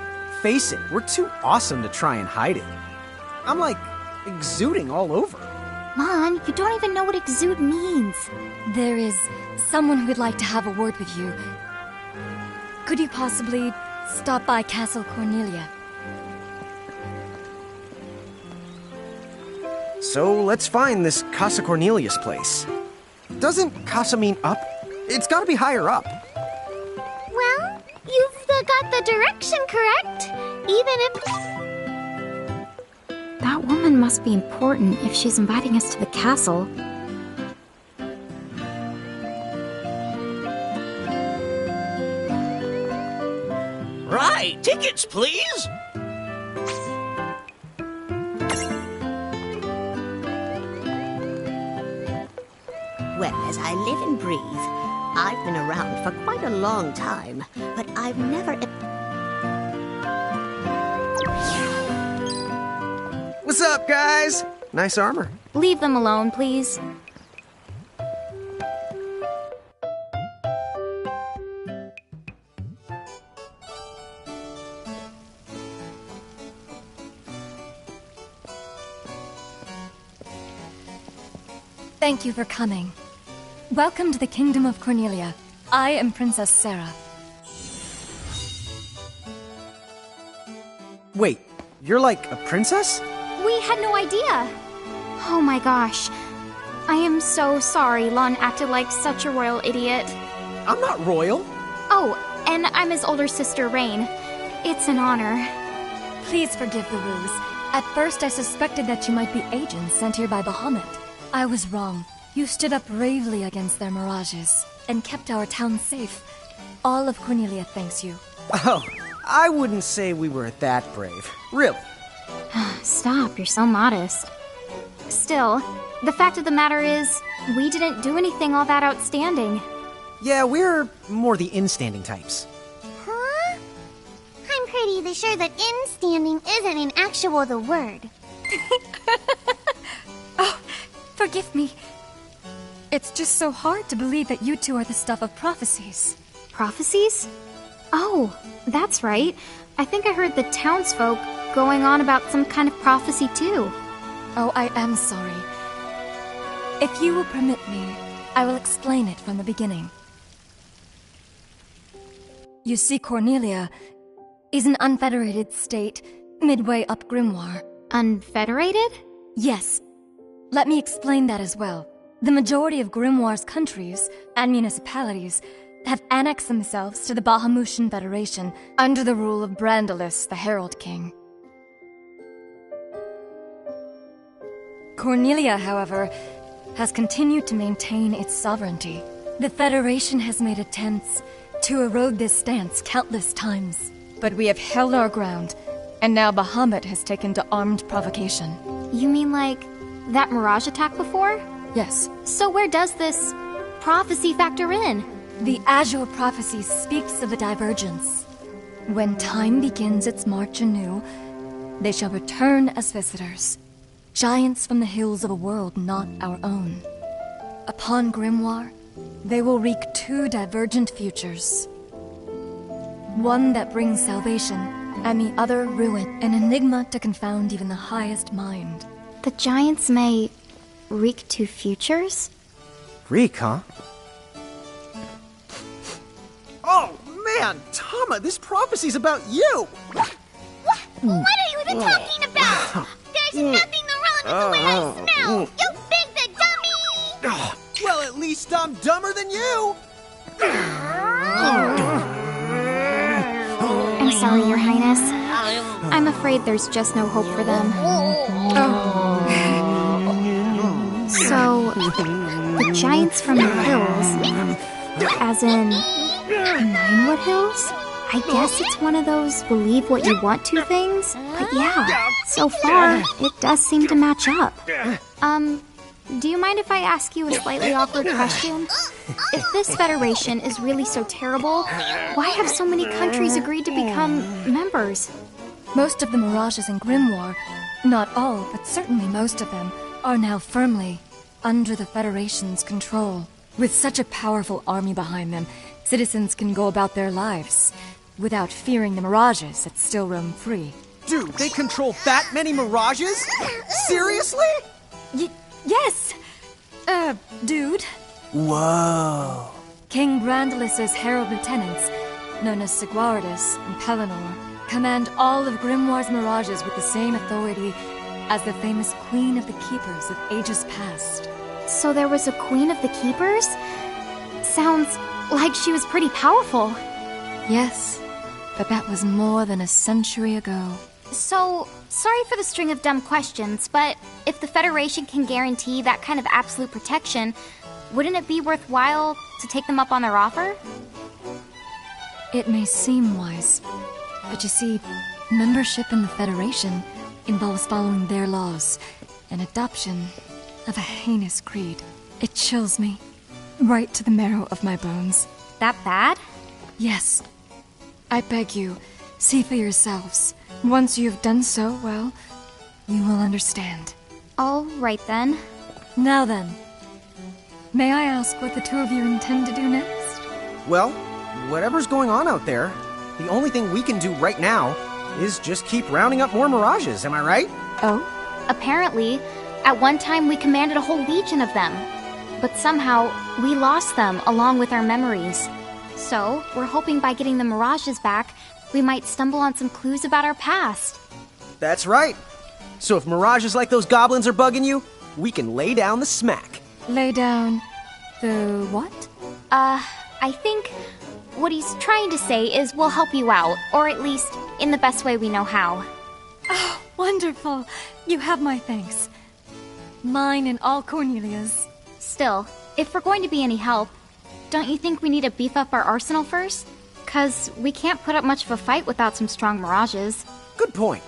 Face it, we're too awesome to try and hide it. I'm like exuding all over. Lon, you don't even know what exude means. There is someone who would like to have a word with you. Could you possibly stop by Castle Cornelia? So let's find this Casa Cornelius place. Doesn't Casa mean up? It's gotta be higher up. Well, you've got the direction correct. Even if... That woman must be important if she's inviting us to the castle. Right, tickets, please. Well, as I live and breathe, I've been around for quite a long time, but I've never... What's up, guys? Nice armor. Leave them alone, please. Thank you for coming. Welcome to the Kingdom of Cornelia. I am Princess Sarah. Wait, you're like a princess? We had no idea. Oh my gosh. I am so sorry Lon acted like such a royal idiot. I'm not royal. Oh, and I'm his older sister, Rain. It's an honor. Please forgive the ruse. At first I suspected that you might be agents sent here by Bahamut. I was wrong. You stood up bravely against their mirages and kept our town safe. All of Cornelia thanks you. Oh, I wouldn't say we were that brave. Really. Stop, you're so modest. Still, the fact of the matter is, we didn't do anything all that outstanding. Yeah, we're more the in-standing types. Huh? I'm pretty sure that in-standing isn't an actual the word. Oh, forgive me. It's just so hard to believe that you two are the stuff of prophecies. Prophecies? Oh, that's right. I think I heard the townsfolk going on about some kind of prophecy too. Oh, I am sorry. If you will permit me, I will explain it from the beginning. You see, Cornelia is an unfederated state midway up Grimoire. Unfederated? Yes. Let me explain that as well. The majority of Grimoire's countries and municipalities have annexed themselves to the Bahamutian Federation under the rule of Brandalis, the Herald King. Cornelia, however, has continued to maintain its sovereignty. The Federation has made attempts to erode this stance countless times, but we have held our ground, and now Bahamut has taken to armed provocation. You mean like that Mirage attack before? Yes. So where does this prophecy factor in? The Azure Prophecy speaks of a divergence. When time begins its march anew, they shall return as visitors, giants from the hills of a world not our own. Upon Grimoire, they will wreak two divergent futures. One that brings salvation, and the other ruin, an enigma to confound even the highest mind. The giants may wreak two futures? Reek, huh? Oh, man! Tama, this prophecy's about you! What are you even talking about? There's nothing wrong with the way I smell! You big dummy! Well, at least I'm dumber than you! I'm sorry, Your Highness. I'm afraid there's just no hope for them. So, the giants from the hills, as in Ninewood Hills? I guess it's one of those believe what you want to things. But yeah, so far, it does seem to match up. Do you mind if I ask you a slightly awkward question? If this federation is really so terrible, why have so many countries agreed to become members? Most of the Mirages in Grimoire, not all, but certainly most of them, are now firmly under the Federation's control. With such a powerful army behind them, citizens can go about their lives without fearing the Mirages that still roam free. Dude, they control that many Mirages? Seriously? Yes! Dude. Whoa. King Brandalis' herald lieutenants, known as Sigwardus and Pelennor, command all of Grimoire's Mirages with the same authority as the famous Queen of the Keepers of ages past. So there was a Queen of the Keepers? Sounds like she was pretty powerful. Yes, but that was more than a century ago. So, sorry for the string of dumb questions, but if the Federation can guarantee that kind of absolute protection, wouldn't it be worthwhile to take them up on their offer? It may seem wise, but you see, membership in the Federation involves following their laws and adoption of a heinous creed. It chills me right to the marrow of my bones. That bad? Yes. I beg you, see for yourselves. Once you have done so, well, you will understand. All right then. Now then, may I ask what the two of you intend to do next? Well, whatever's going on out there, the only thing we can do right now is just keep rounding up more Mirages, am I right? Oh? Apparently, at one time we commanded a whole legion of them. but somehow we lost them along with our memories. So, we're hoping by getting the mirages back, we might stumble on some clues about our past. That's right. So if mirages like those goblins are bugging you, we can lay down the smack. Lay down the what? I think what he's trying to say is we'll help you out, or at least in the best way we know how. Oh, wonderful. You have my thanks. Mine and all Cornelia's. Still, if we're going to be any help, don't you think we need to beef up our arsenal first? 'Cause we can't put up much of a fight without some strong mirages. Good point.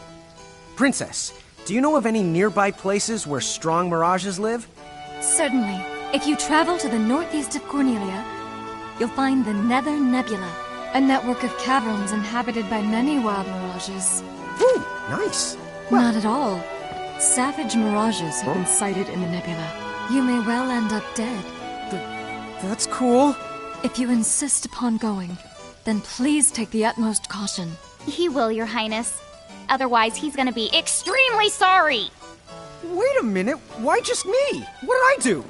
Princess, do you know of any nearby places where strong mirages live? Certainly. If you travel to the northeast of Cornelia, you'll find the Nether Nebula, a network of caverns inhabited by many wild mirages. Ooh, nice. Not at all. Savage mirages have been sighted in the nebula. You may well end up dead. That's cool. If you insist upon going, then please take the utmost caution. He will, Your Highness. Otherwise, he's gonna be extremely sorry! Wait a minute, why just me? What did I do?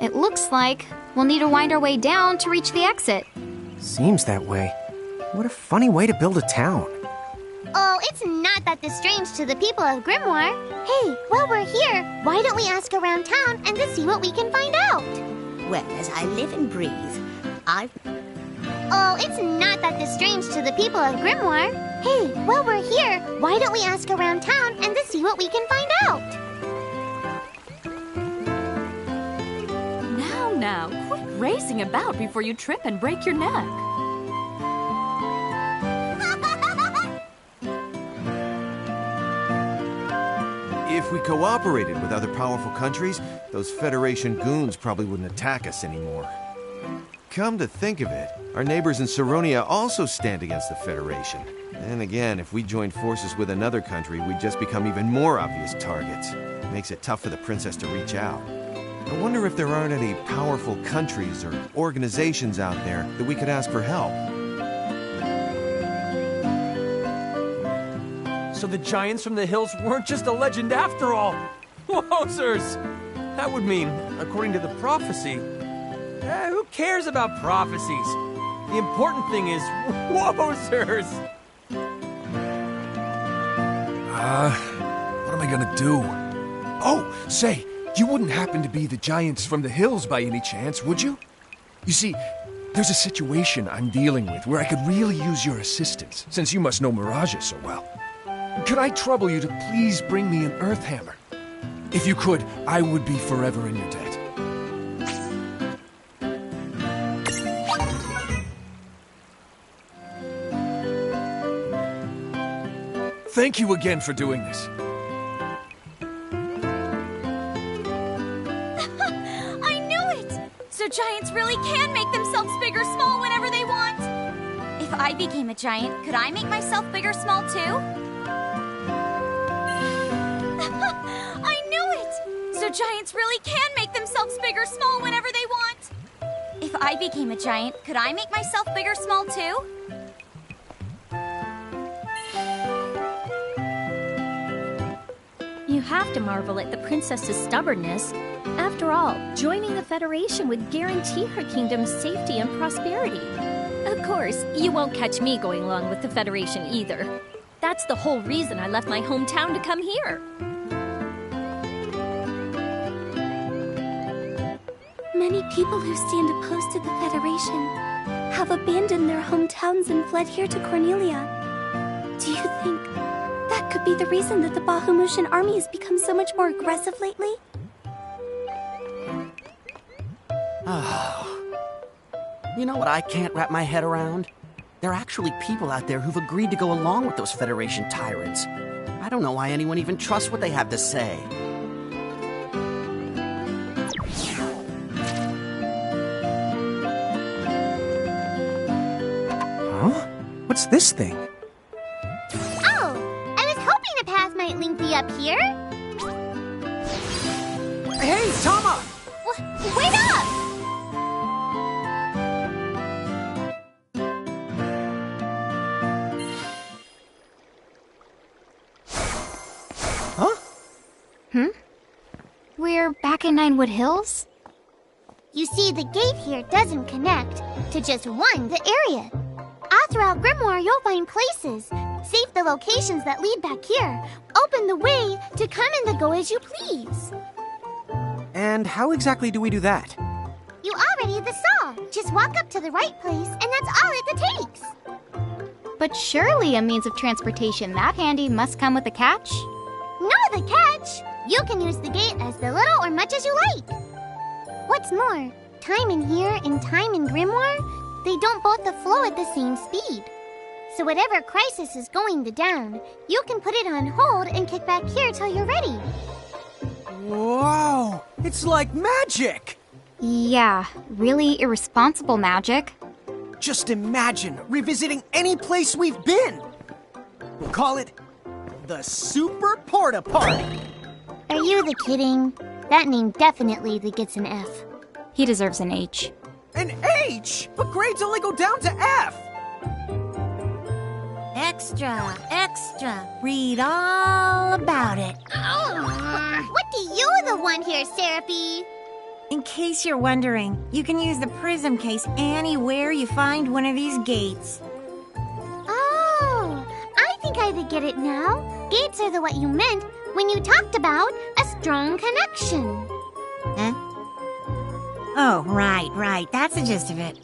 It looks like we'll need to wind our way down to reach the exit. Seems that way. What a funny way to build a town. Oh, it's not that strange to the people of Grimoire. Hey, while we're here, why don't we ask around town and just see what we can find out? Well, as I live and breathe, I've... Oh, it's not that strange to the people of Grimoire. Hey, while we're here, why don't we ask around town and just see what we can find out? Now, quit racing about before you trip and break your neck. If we cooperated with other powerful countries, those Federation goons probably wouldn't attack us anymore. Come to think of it, our neighbors in Saronia also stand against the Federation. And again, if we joined forces with another country, we'd just become even more obvious targets. It makes it tough for the princess to reach out. I wonder if there aren't any powerful countries or organizations out there that we could ask for help. So the giants from the hills weren't just a legend after all! Wowzers! That would mean, according to the prophecy... who cares about prophecies? The important thing is, wowzers! What am I gonna do? Oh, say, you wouldn't happen to be the giants from the hills by any chance, would you? You see, there's a situation I'm dealing with where I could really use your assistance, since you must know mirages so well. Could I trouble you to please bring me an earth hammer? If you could, I would be forever in your debt. Thank you again for doing this. So giants really can make themselves big or small whenever they want. If I became a giant, could I make myself big or small too? I knew it! So giants really can make themselves big or small whenever they want. If I became a giant, could I make myself big or small too? You have to marvel at the princess's stubbornness. After all, joining the Federation would guarantee her kingdom's safety and prosperity. Of course, you won't catch me going along with the Federation either. That's the whole reason I left my hometown to come here. Many people who stand opposed to the Federation have abandoned their hometowns and fled here to Cornelia. Do you think that could be the reason that the Bahamutian army has become so much more aggressive lately? You know what I can't wrap my head around? There are actually people out there who've agreed to go along with those Federation tyrants. I don't know why anyone even trusts what they have to say. Huh? What's this thing? Oh, I was hoping a path might link me up here. Hey, Tama! Wait up! Huh? We're back in Ninewood Hills? You see, the gate here doesn't connect to just the area. All throughout Grimoire, you'll find places. Save the locations that lead back here. Open the way to come and to go as you please. And how exactly do we do that? You already saw. Just walk up to the right place, and that's all it takes. But surely a means of transportation that handy must come with a catch? No, the catch! You can use the gate as little or much as you like. What's more, time in here and time in Grimoire, they don't both flow at the same speed. So whatever crisis is going down, you can put it on hold and kick back here till you're ready. Whoa! It's like magic! Yeah, really irresponsible magic. Just imagine revisiting any place we've been. We'll call it the Super Porta Party. Are you kidding? That name definitely gets an F. He deserves an H. An H? But grades only go down to F. Extra, extra. Read all about it. What do you want here, Seraphie? In case you're wondering, you can use the prism case anywhere you find one of these gates. Oh, I think I get it now. Gates are what you meant when you talked about a strong connection. Huh? Oh, right. That's the gist of it.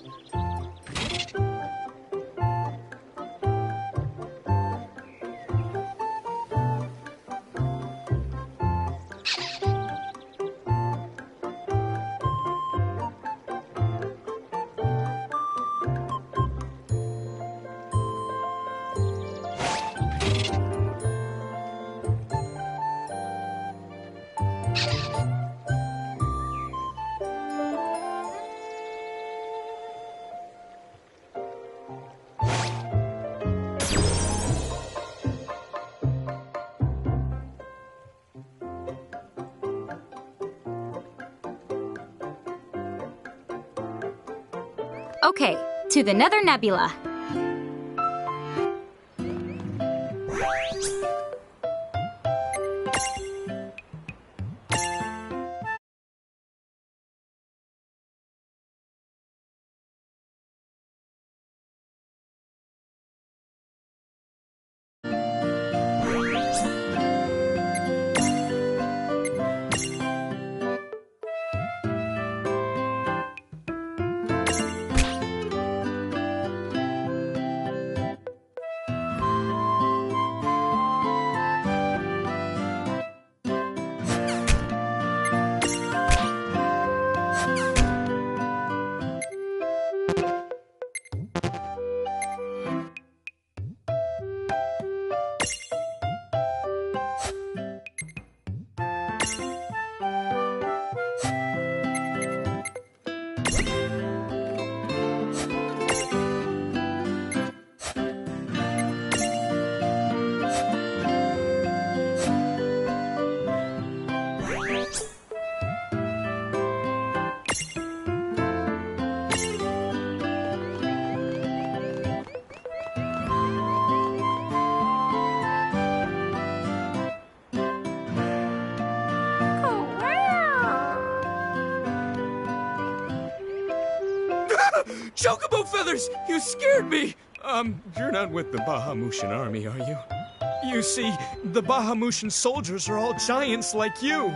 Okay, to the Nether Nebula. Chocobo feathers! You scared me! You're not with the Bahamutian army, are you? You see, the Bahamutian soldiers are all giants like you.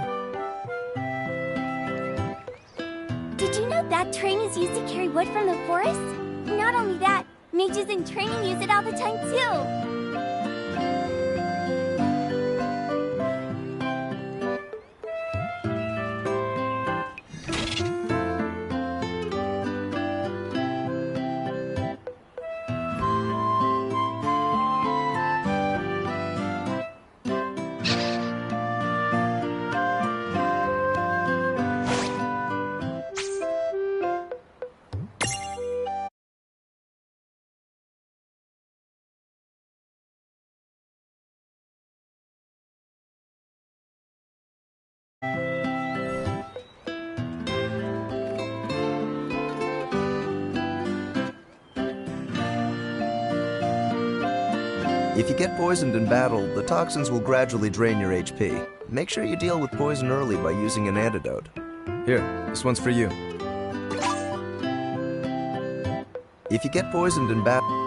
Did you know that train is used to carry wood from the forest? Not only that, mages in training use it all the time too. If you get poisoned in battle, the toxins will gradually drain your HP. Make sure you deal with poison early by using an antidote. Here, this one's for you. If you get poisoned in battle...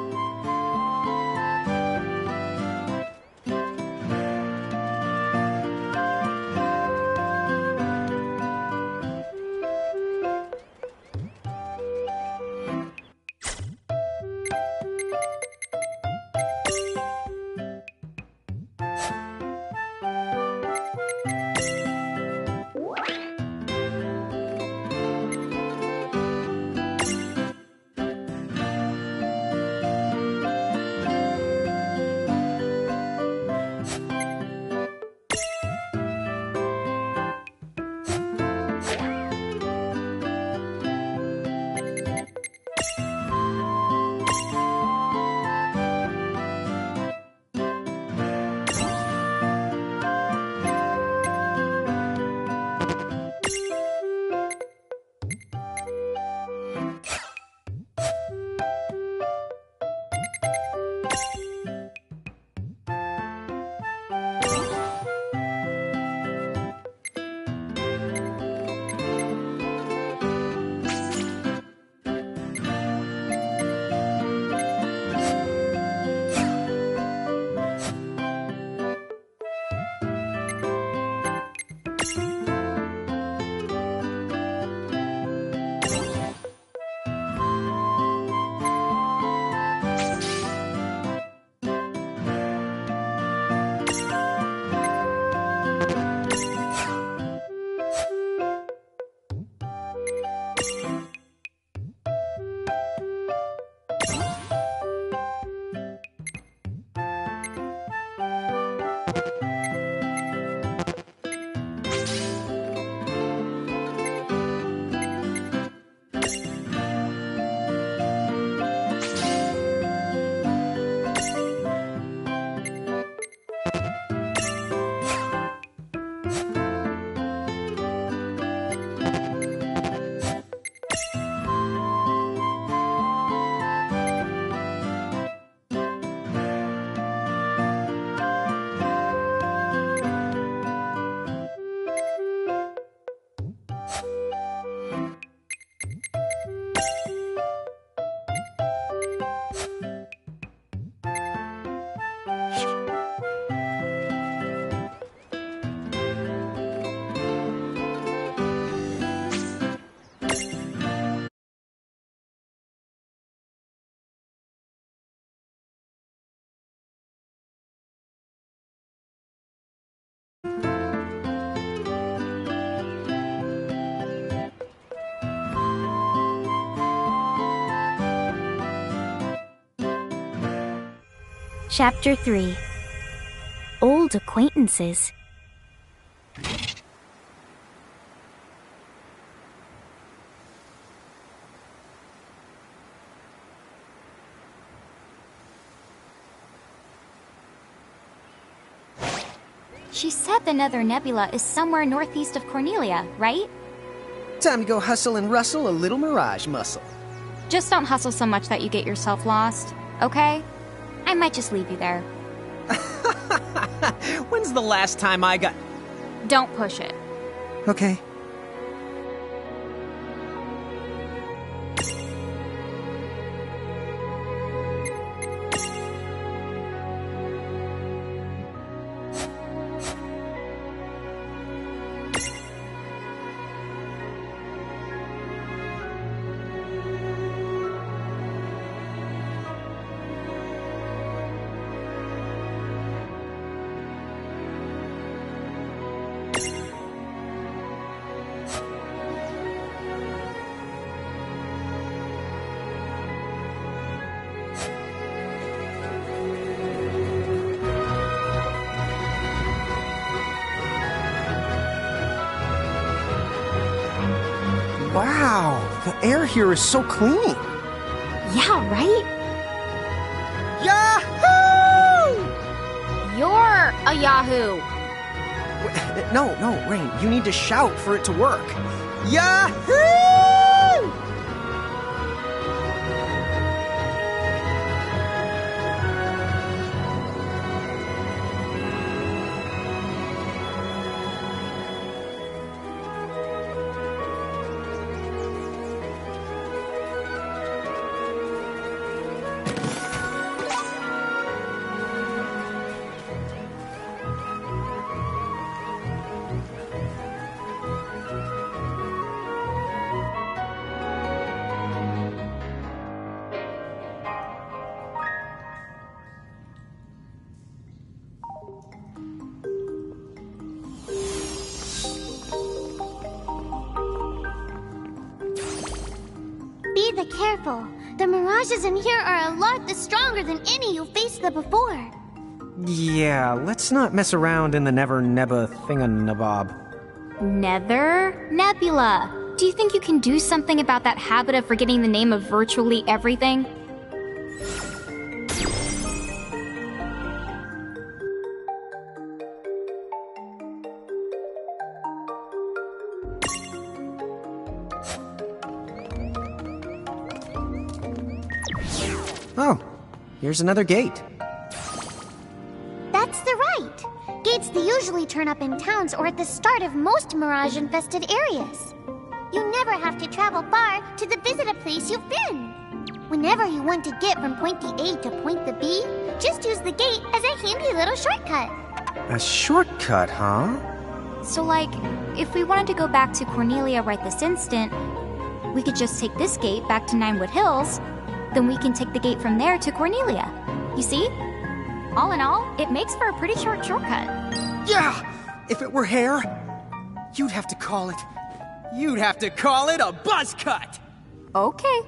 Chapter 3. Old Acquaintances. She said the Nether Nebula is somewhere northeast of Cornelia, right? Time to go hustle and rustle a little mirage muscle. Just don't hustle so much that you get yourself lost, okay? I might just leave you there. When's the last time I got... Don't push it. Okay. Wow, the air here is so clean. Yeah, right? Yahoo! You're a Yahoo! No, Rain, you need to shout for it to work. Yahoo! Be careful. The mirages in here are a lot stronger than any you faced before. Yeah, let's not mess around in the never-nebba thinganabob. Nether? Nebula, do you think you can do something about that habit of forgetting the name of virtually everything? Oh, here's another gate. That's the right. Gates that usually turn up in towns or at the start of most mirage-infested areas. You never have to travel far to visit a place you've been. Whenever you want to get from point A to point B, just use the gate as a handy little shortcut. A shortcut, huh? So, like, if we wanted to go back to Cornelia right this instant, we could just take this gate back to Ninewood Hills. Then we can take the gate from there to Cornelia. You see? All in all, it makes for a pretty short shortcut. Yeah! If it were hair, you'd have to call it a buzz cut! Okay.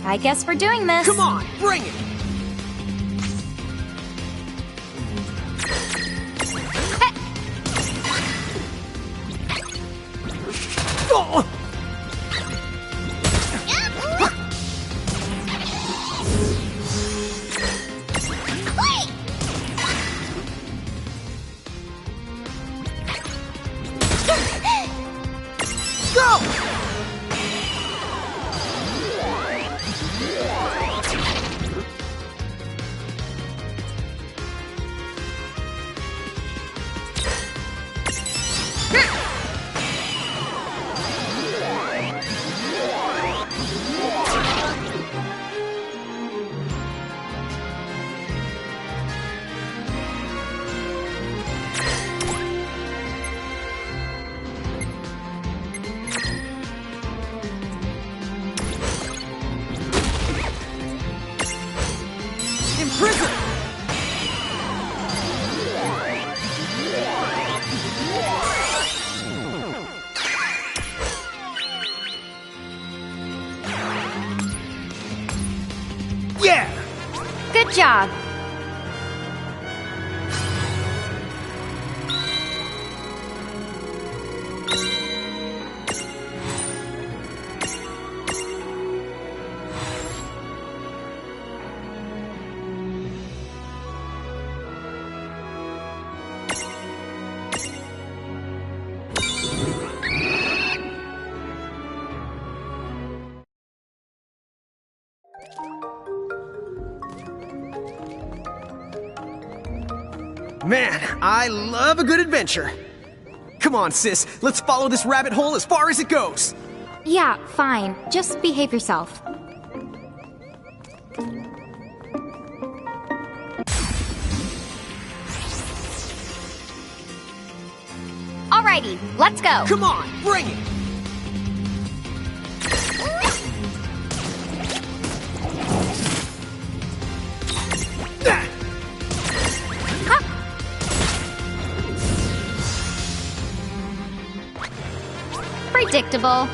I guess we're doing this. Come on, bring it! Oh! Go! Man, I love a good adventure. Come on, sis, let's follow this rabbit hole as far as it goes. Yeah, fine. Just behave yourself. Alrighty, let's go. Come on, bring it. Predictable.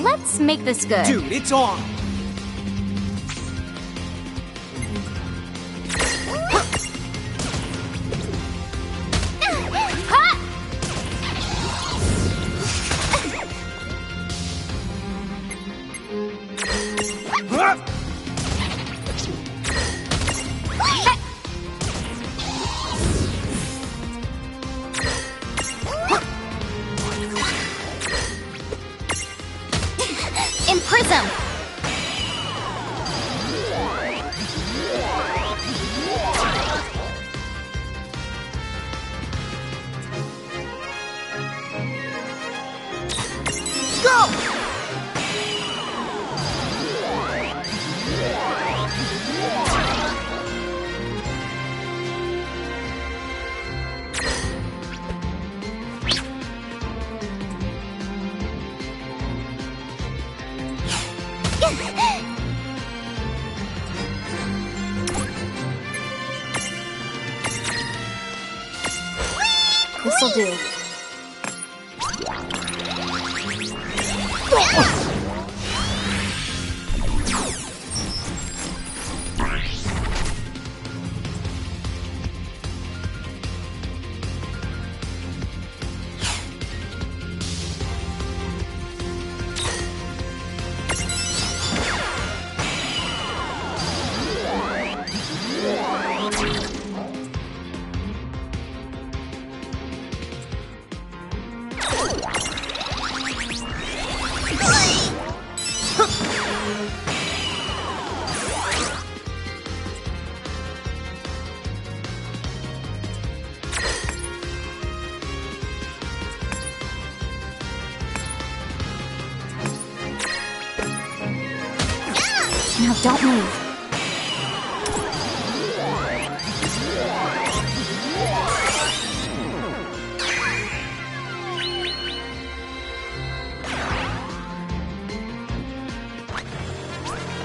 Let's make this good. Dude, it's on. Prism. Go! This'll do. Now don't move.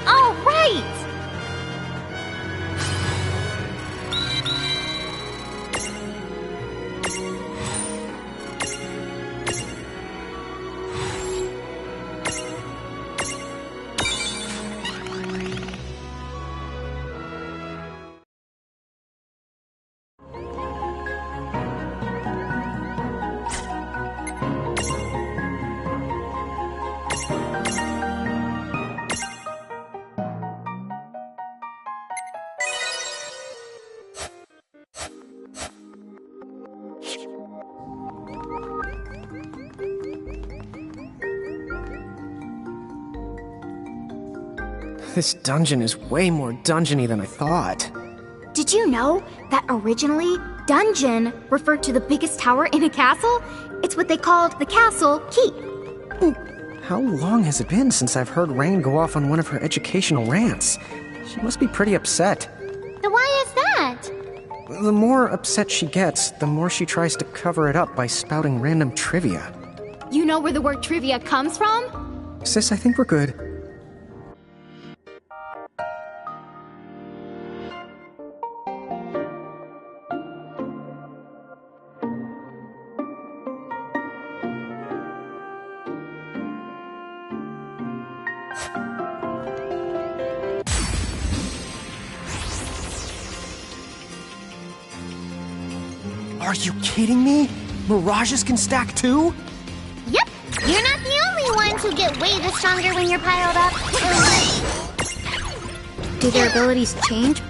All right. This dungeon is way more dungeony than I thought. Did you know that originally, dungeon referred to the biggest tower in a castle? It's what they called the castle keep. How long has it been since I've heard Rain go off on one of her educational rants? She must be pretty upset. Now why is that? The more upset she gets, the more she tries to cover it up by spouting random trivia. You know where the word trivia comes from? Sis, I think we're good. Are you kidding me? Mirages can stack too? Yep, you're not the only ones who get way stronger when you're piled up. Do their abilities change?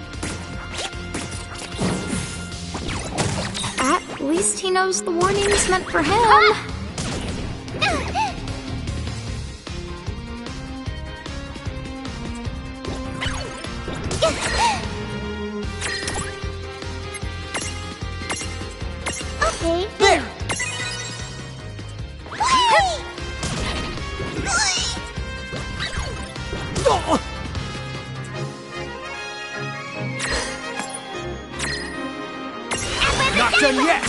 At least he knows the warning's meant for him. Okay. There! Oh! Not done yet!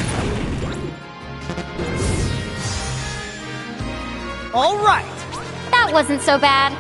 All right! That wasn't so bad.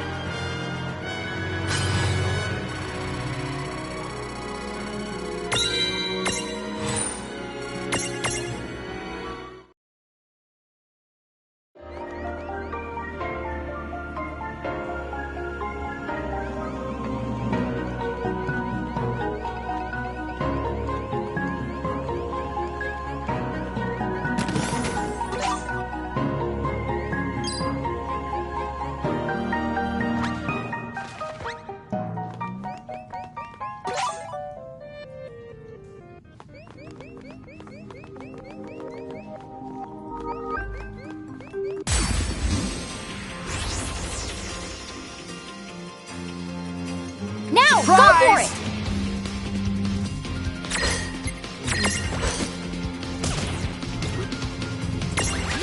Now, go for it!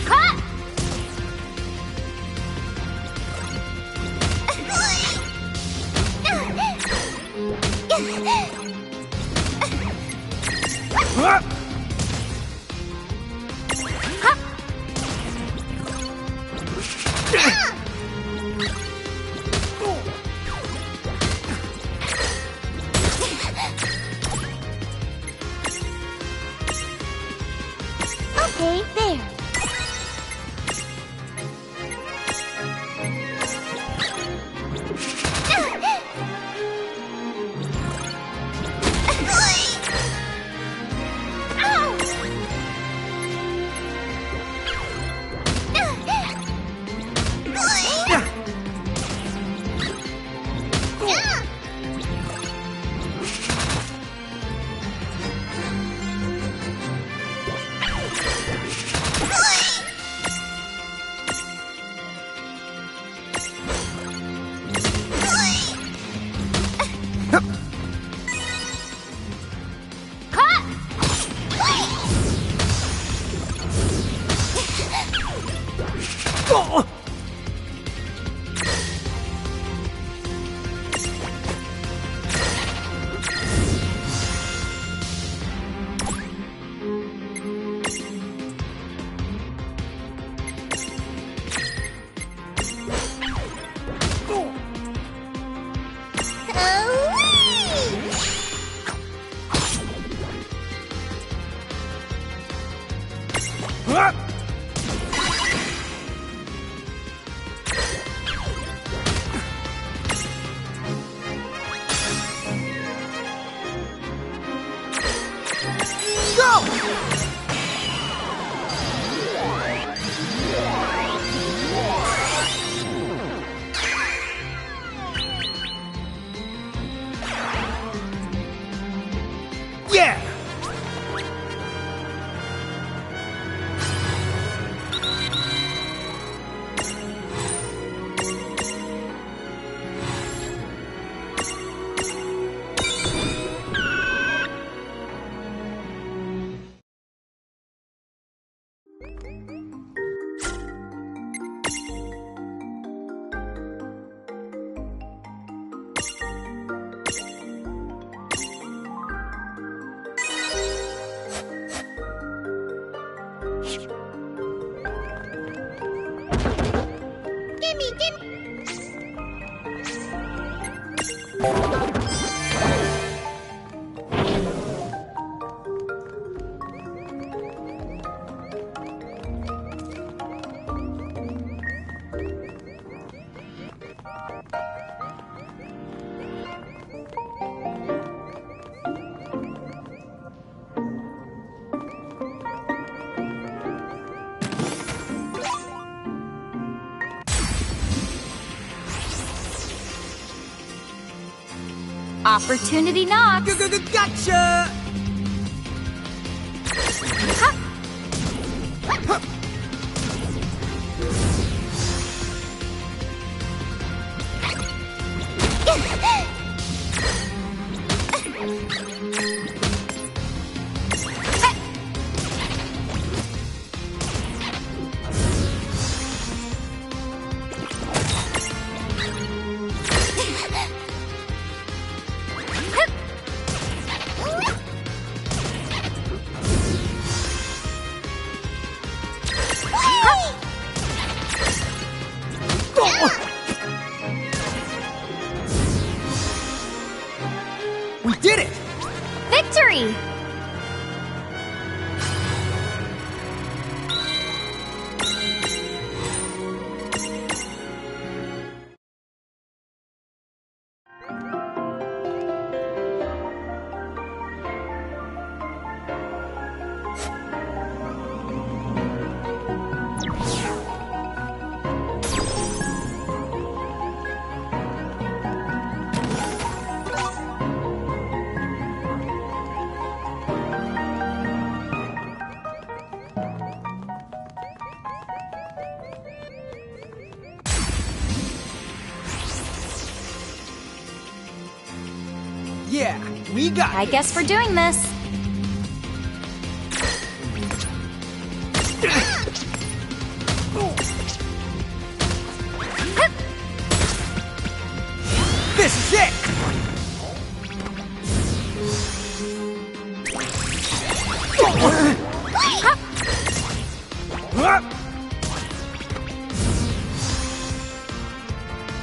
Cut! Okay, there. Yeah! Opportunity knocks. Gotcha! We did it! Victory! Yeah, we got I guess we're doing this. This is it!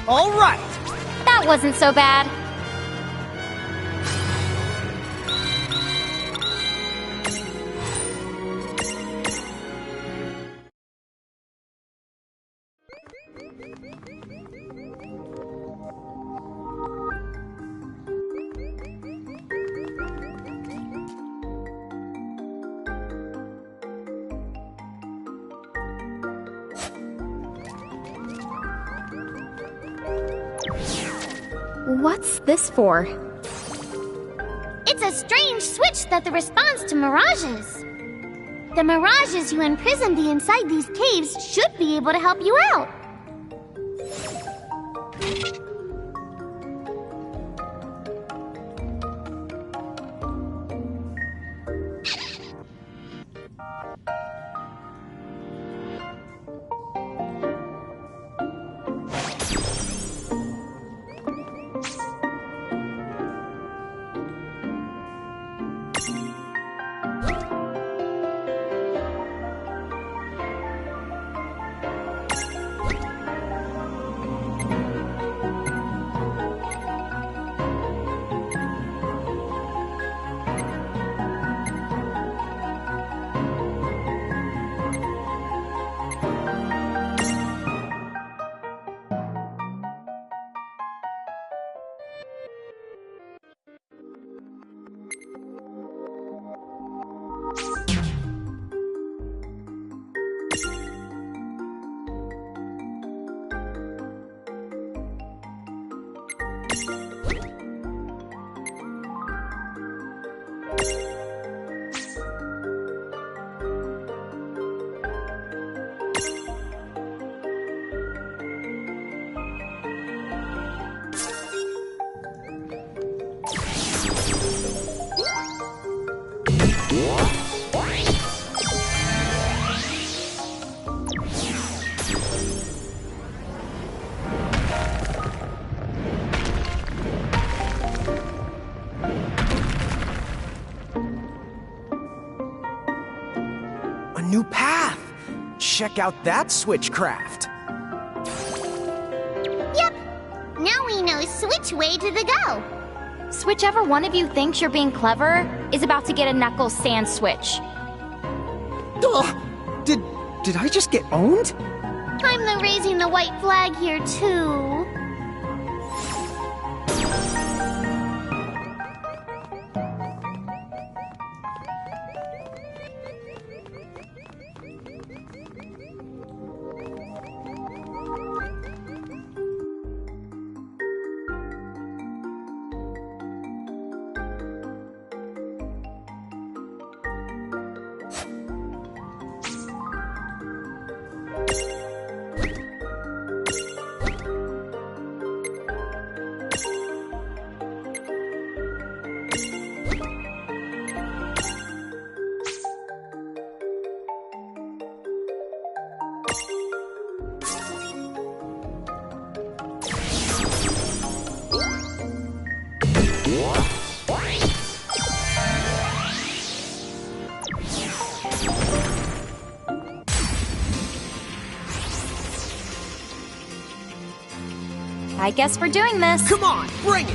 All right! That wasn't so bad. What's this for? It's a strange switch that responds to mirages. The mirages you imprisoned inside these caves should be able to help you out. New path! Check out that switchcraft! Yep! Now we know which way to go. Whichever one of you thinks you're being clever is about to get a Knuckles sand switch. Did I just get owned? I'm the raising the white flag here, too. I guess we're doing this. Come on, bring it!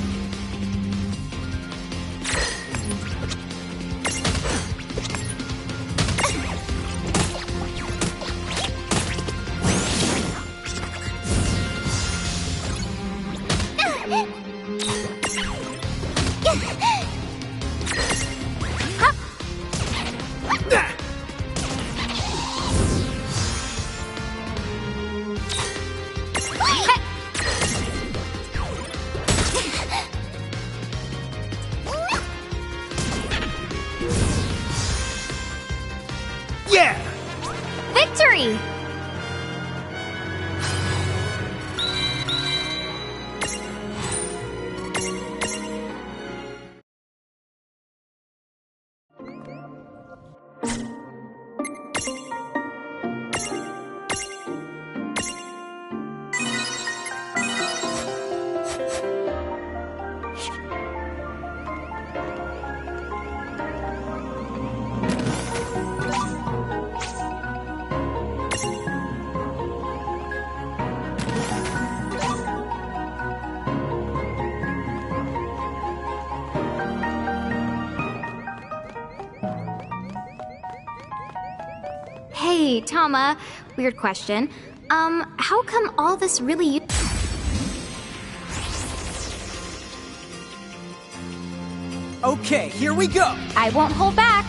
Yeah! Victory! Hey, Tama, weird question. How come all this really... Okay, here we go! I won't hold back.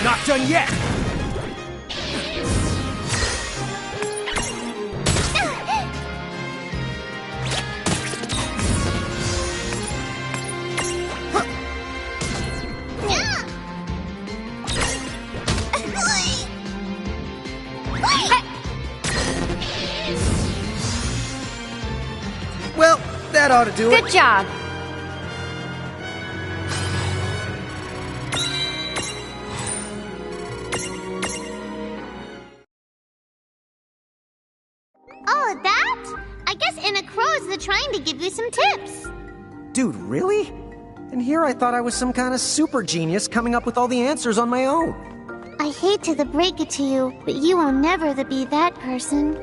Not done yet! Well, that ought to do it. Good job. Oh, that? I guess Anna Crow's trying to give you some tips. Dude, really? And here I thought I was some kind of super genius coming up with all the answers on my own. I hate to break it to you, but you will never be that person.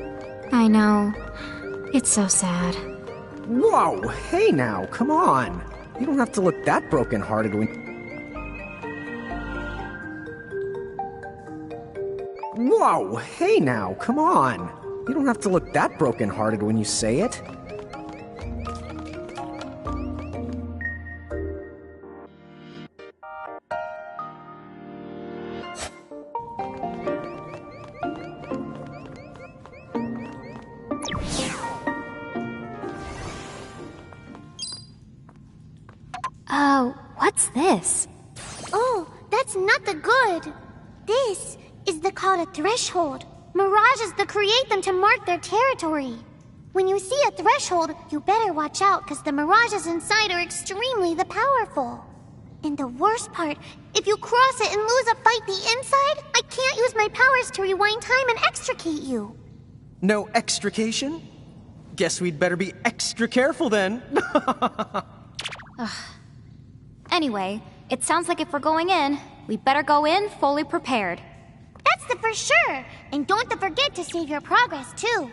I know. It's so sad. Whoa, hey now, come on. You don't have to look that broken-hearted when... Whoa, hey now, come on. You don't have to look that broken-hearted when you say it. What's this? Oh, that's not the good. This is called a threshold. Mirages create them to mark their territory. When you see a threshold, you better watch out because the mirages inside are extremely powerful. And the worst part, if you cross it and lose a fight the inside, I can't use my powers to rewind time and extricate you. No extrication? Guess we'd better be extra careful then. Anyway, it sounds like if we're going in, we better go in fully prepared. That's for sure. And don't forget to save your progress, too.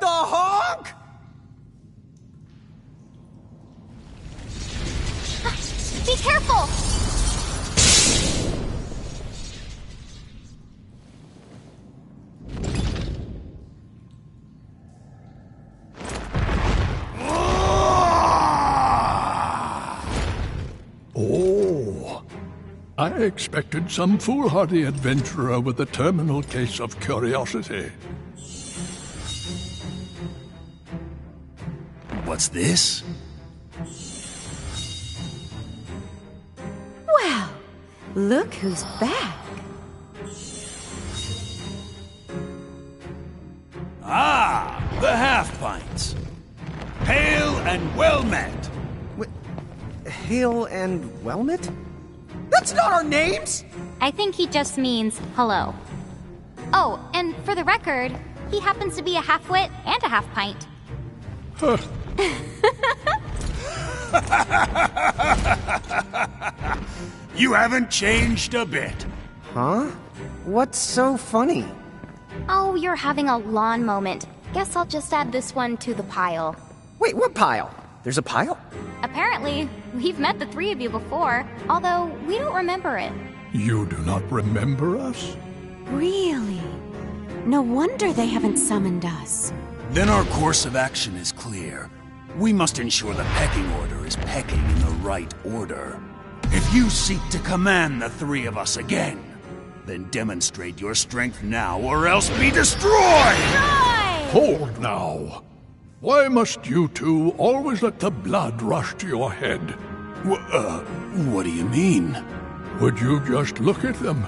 the honk? Be careful! Oh, I expected some foolhardy adventurer with a terminal case of curiosity. What's this? Well, look who's back. Ah, the half-pints. Hail and well met. Hail and Wellmet? That's not our names! I think he just means hello. Oh, and for the record, he happens to be a half-wit and a half-pint. Huh. You haven't changed a bit. Huh? What's so funny? Oh, you're having a lawn moment. Guess I'll just add this one to the pile. Wait, what pile? There's a pile? Apparently, we've met the three of you before, although we don't remember it. You do not remember us? Really? No wonder they haven't summoned us. Then our course of action is clear. We must ensure the pecking order is pecking in the right order. If you seek to command the three of us again, then demonstrate your strength now or else be destroyed! Hold now. Why must you two always let the blood rush to your head? What do you mean? Would you just look at them?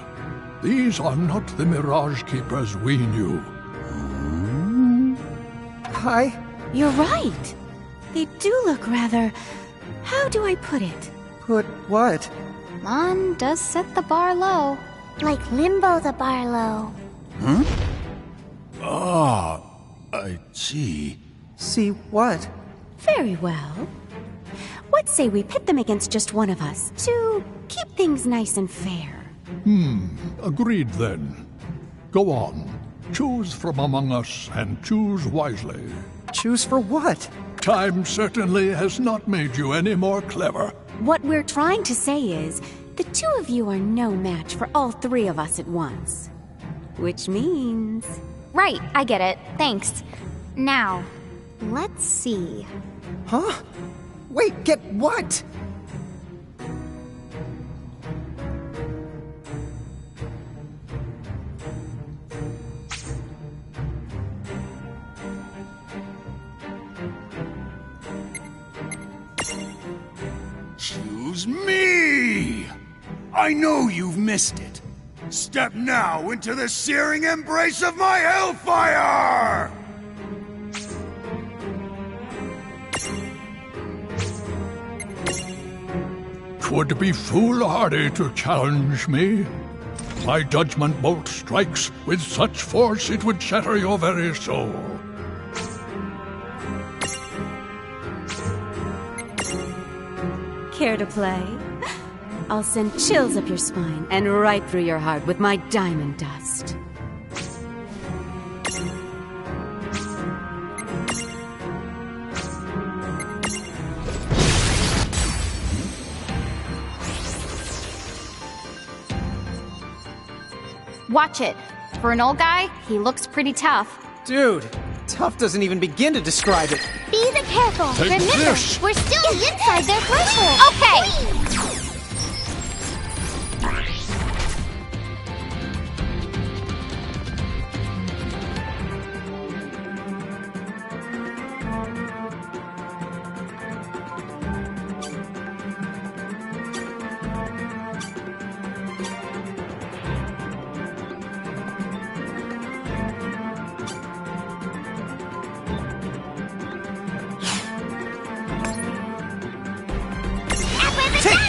These are not the Mirage Keepers we knew. Hi. You're right. They do look rather... How do I put it? Put what? Mon does set the bar low. Like Limbo the Barlow. Huh? Ah, I see. See what? Very well. What say we pit them against just one of us, to keep things nice and fair? Agreed then. Go on. Choose from among us and choose wisely. Choose for what? Time certainly has not made you any more clever. What we're trying to say is, the two of you are no match for all three of us at once. Which means... Right, I get it. Thanks. Now, let's see. Huh? Wait, get what? Choose me! I know you've missed it. Step now into the searing embrace of my hellfire! 'Twould be foolhardy to challenge me. My judgment bolt strikes with such force it would shatter your very soul. Care to play? I'll send chills up your spine and right through your heart with my diamond dust. Watch it. For an old guy, he looks pretty tough. Dude, tough doesn't even begin to describe it. Be careful. Take Remember, this. we're still inside their threshold. Okay. Take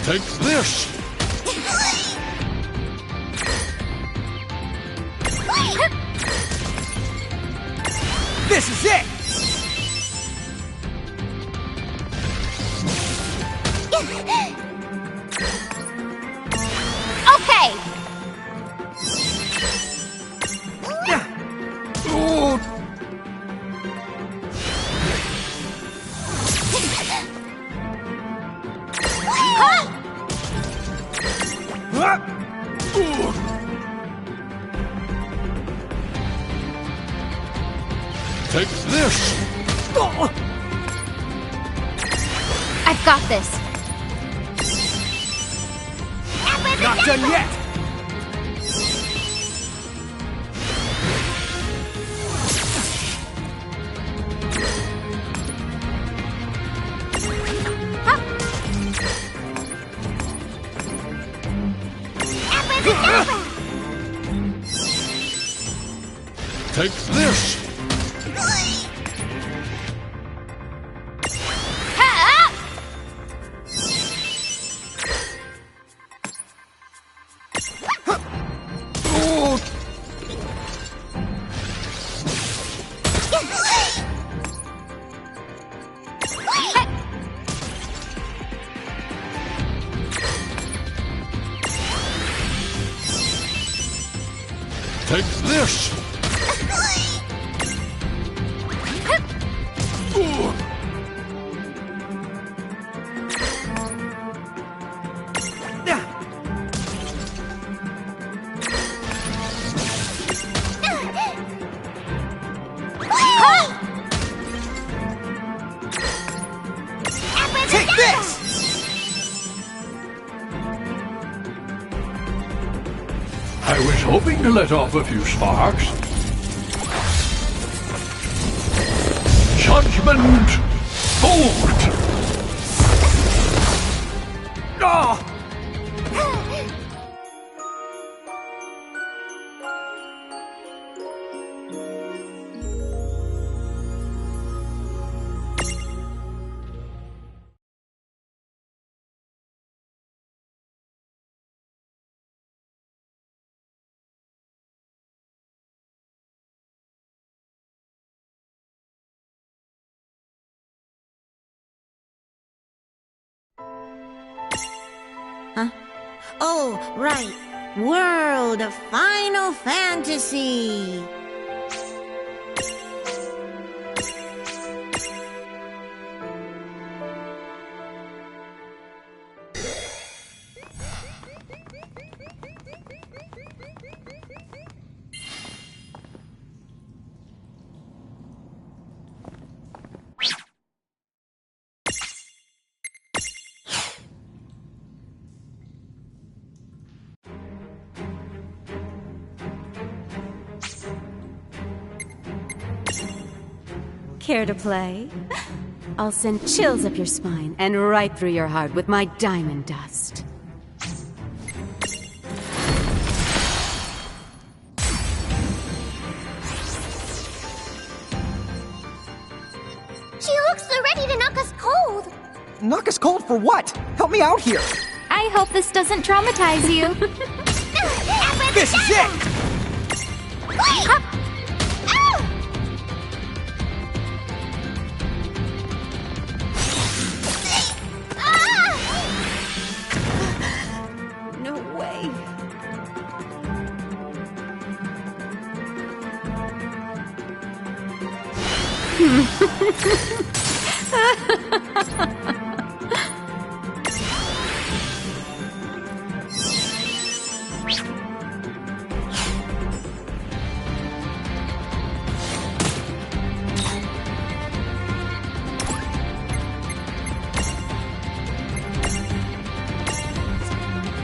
Take this! This is it! Okay! Take this! I've got this. Not done yet! Take this! Take this! Take this! I was hoping to let off a few sparks. Judgment Bolt! Oh! Huh? Oh, right. World of Final Fantasy. Care to play? I'll send chills up your spine and right through your heart with my diamond dust. She looks so ready to knock us cold. Knock us cold for what? Help me out here! I hope this doesn't traumatize you. This is it! Wait! No way.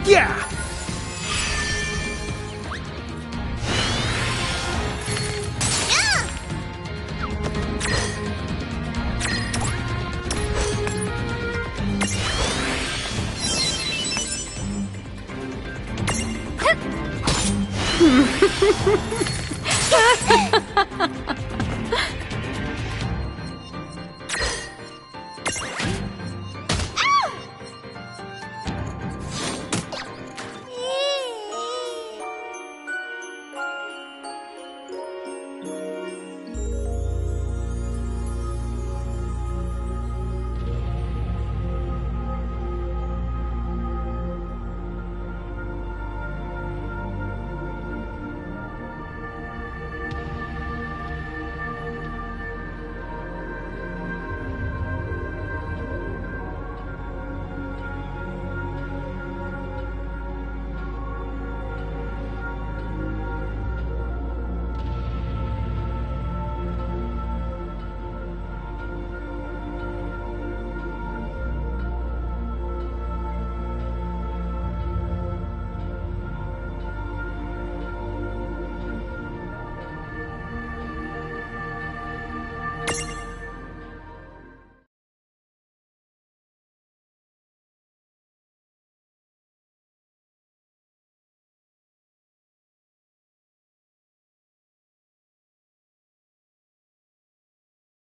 Yeah!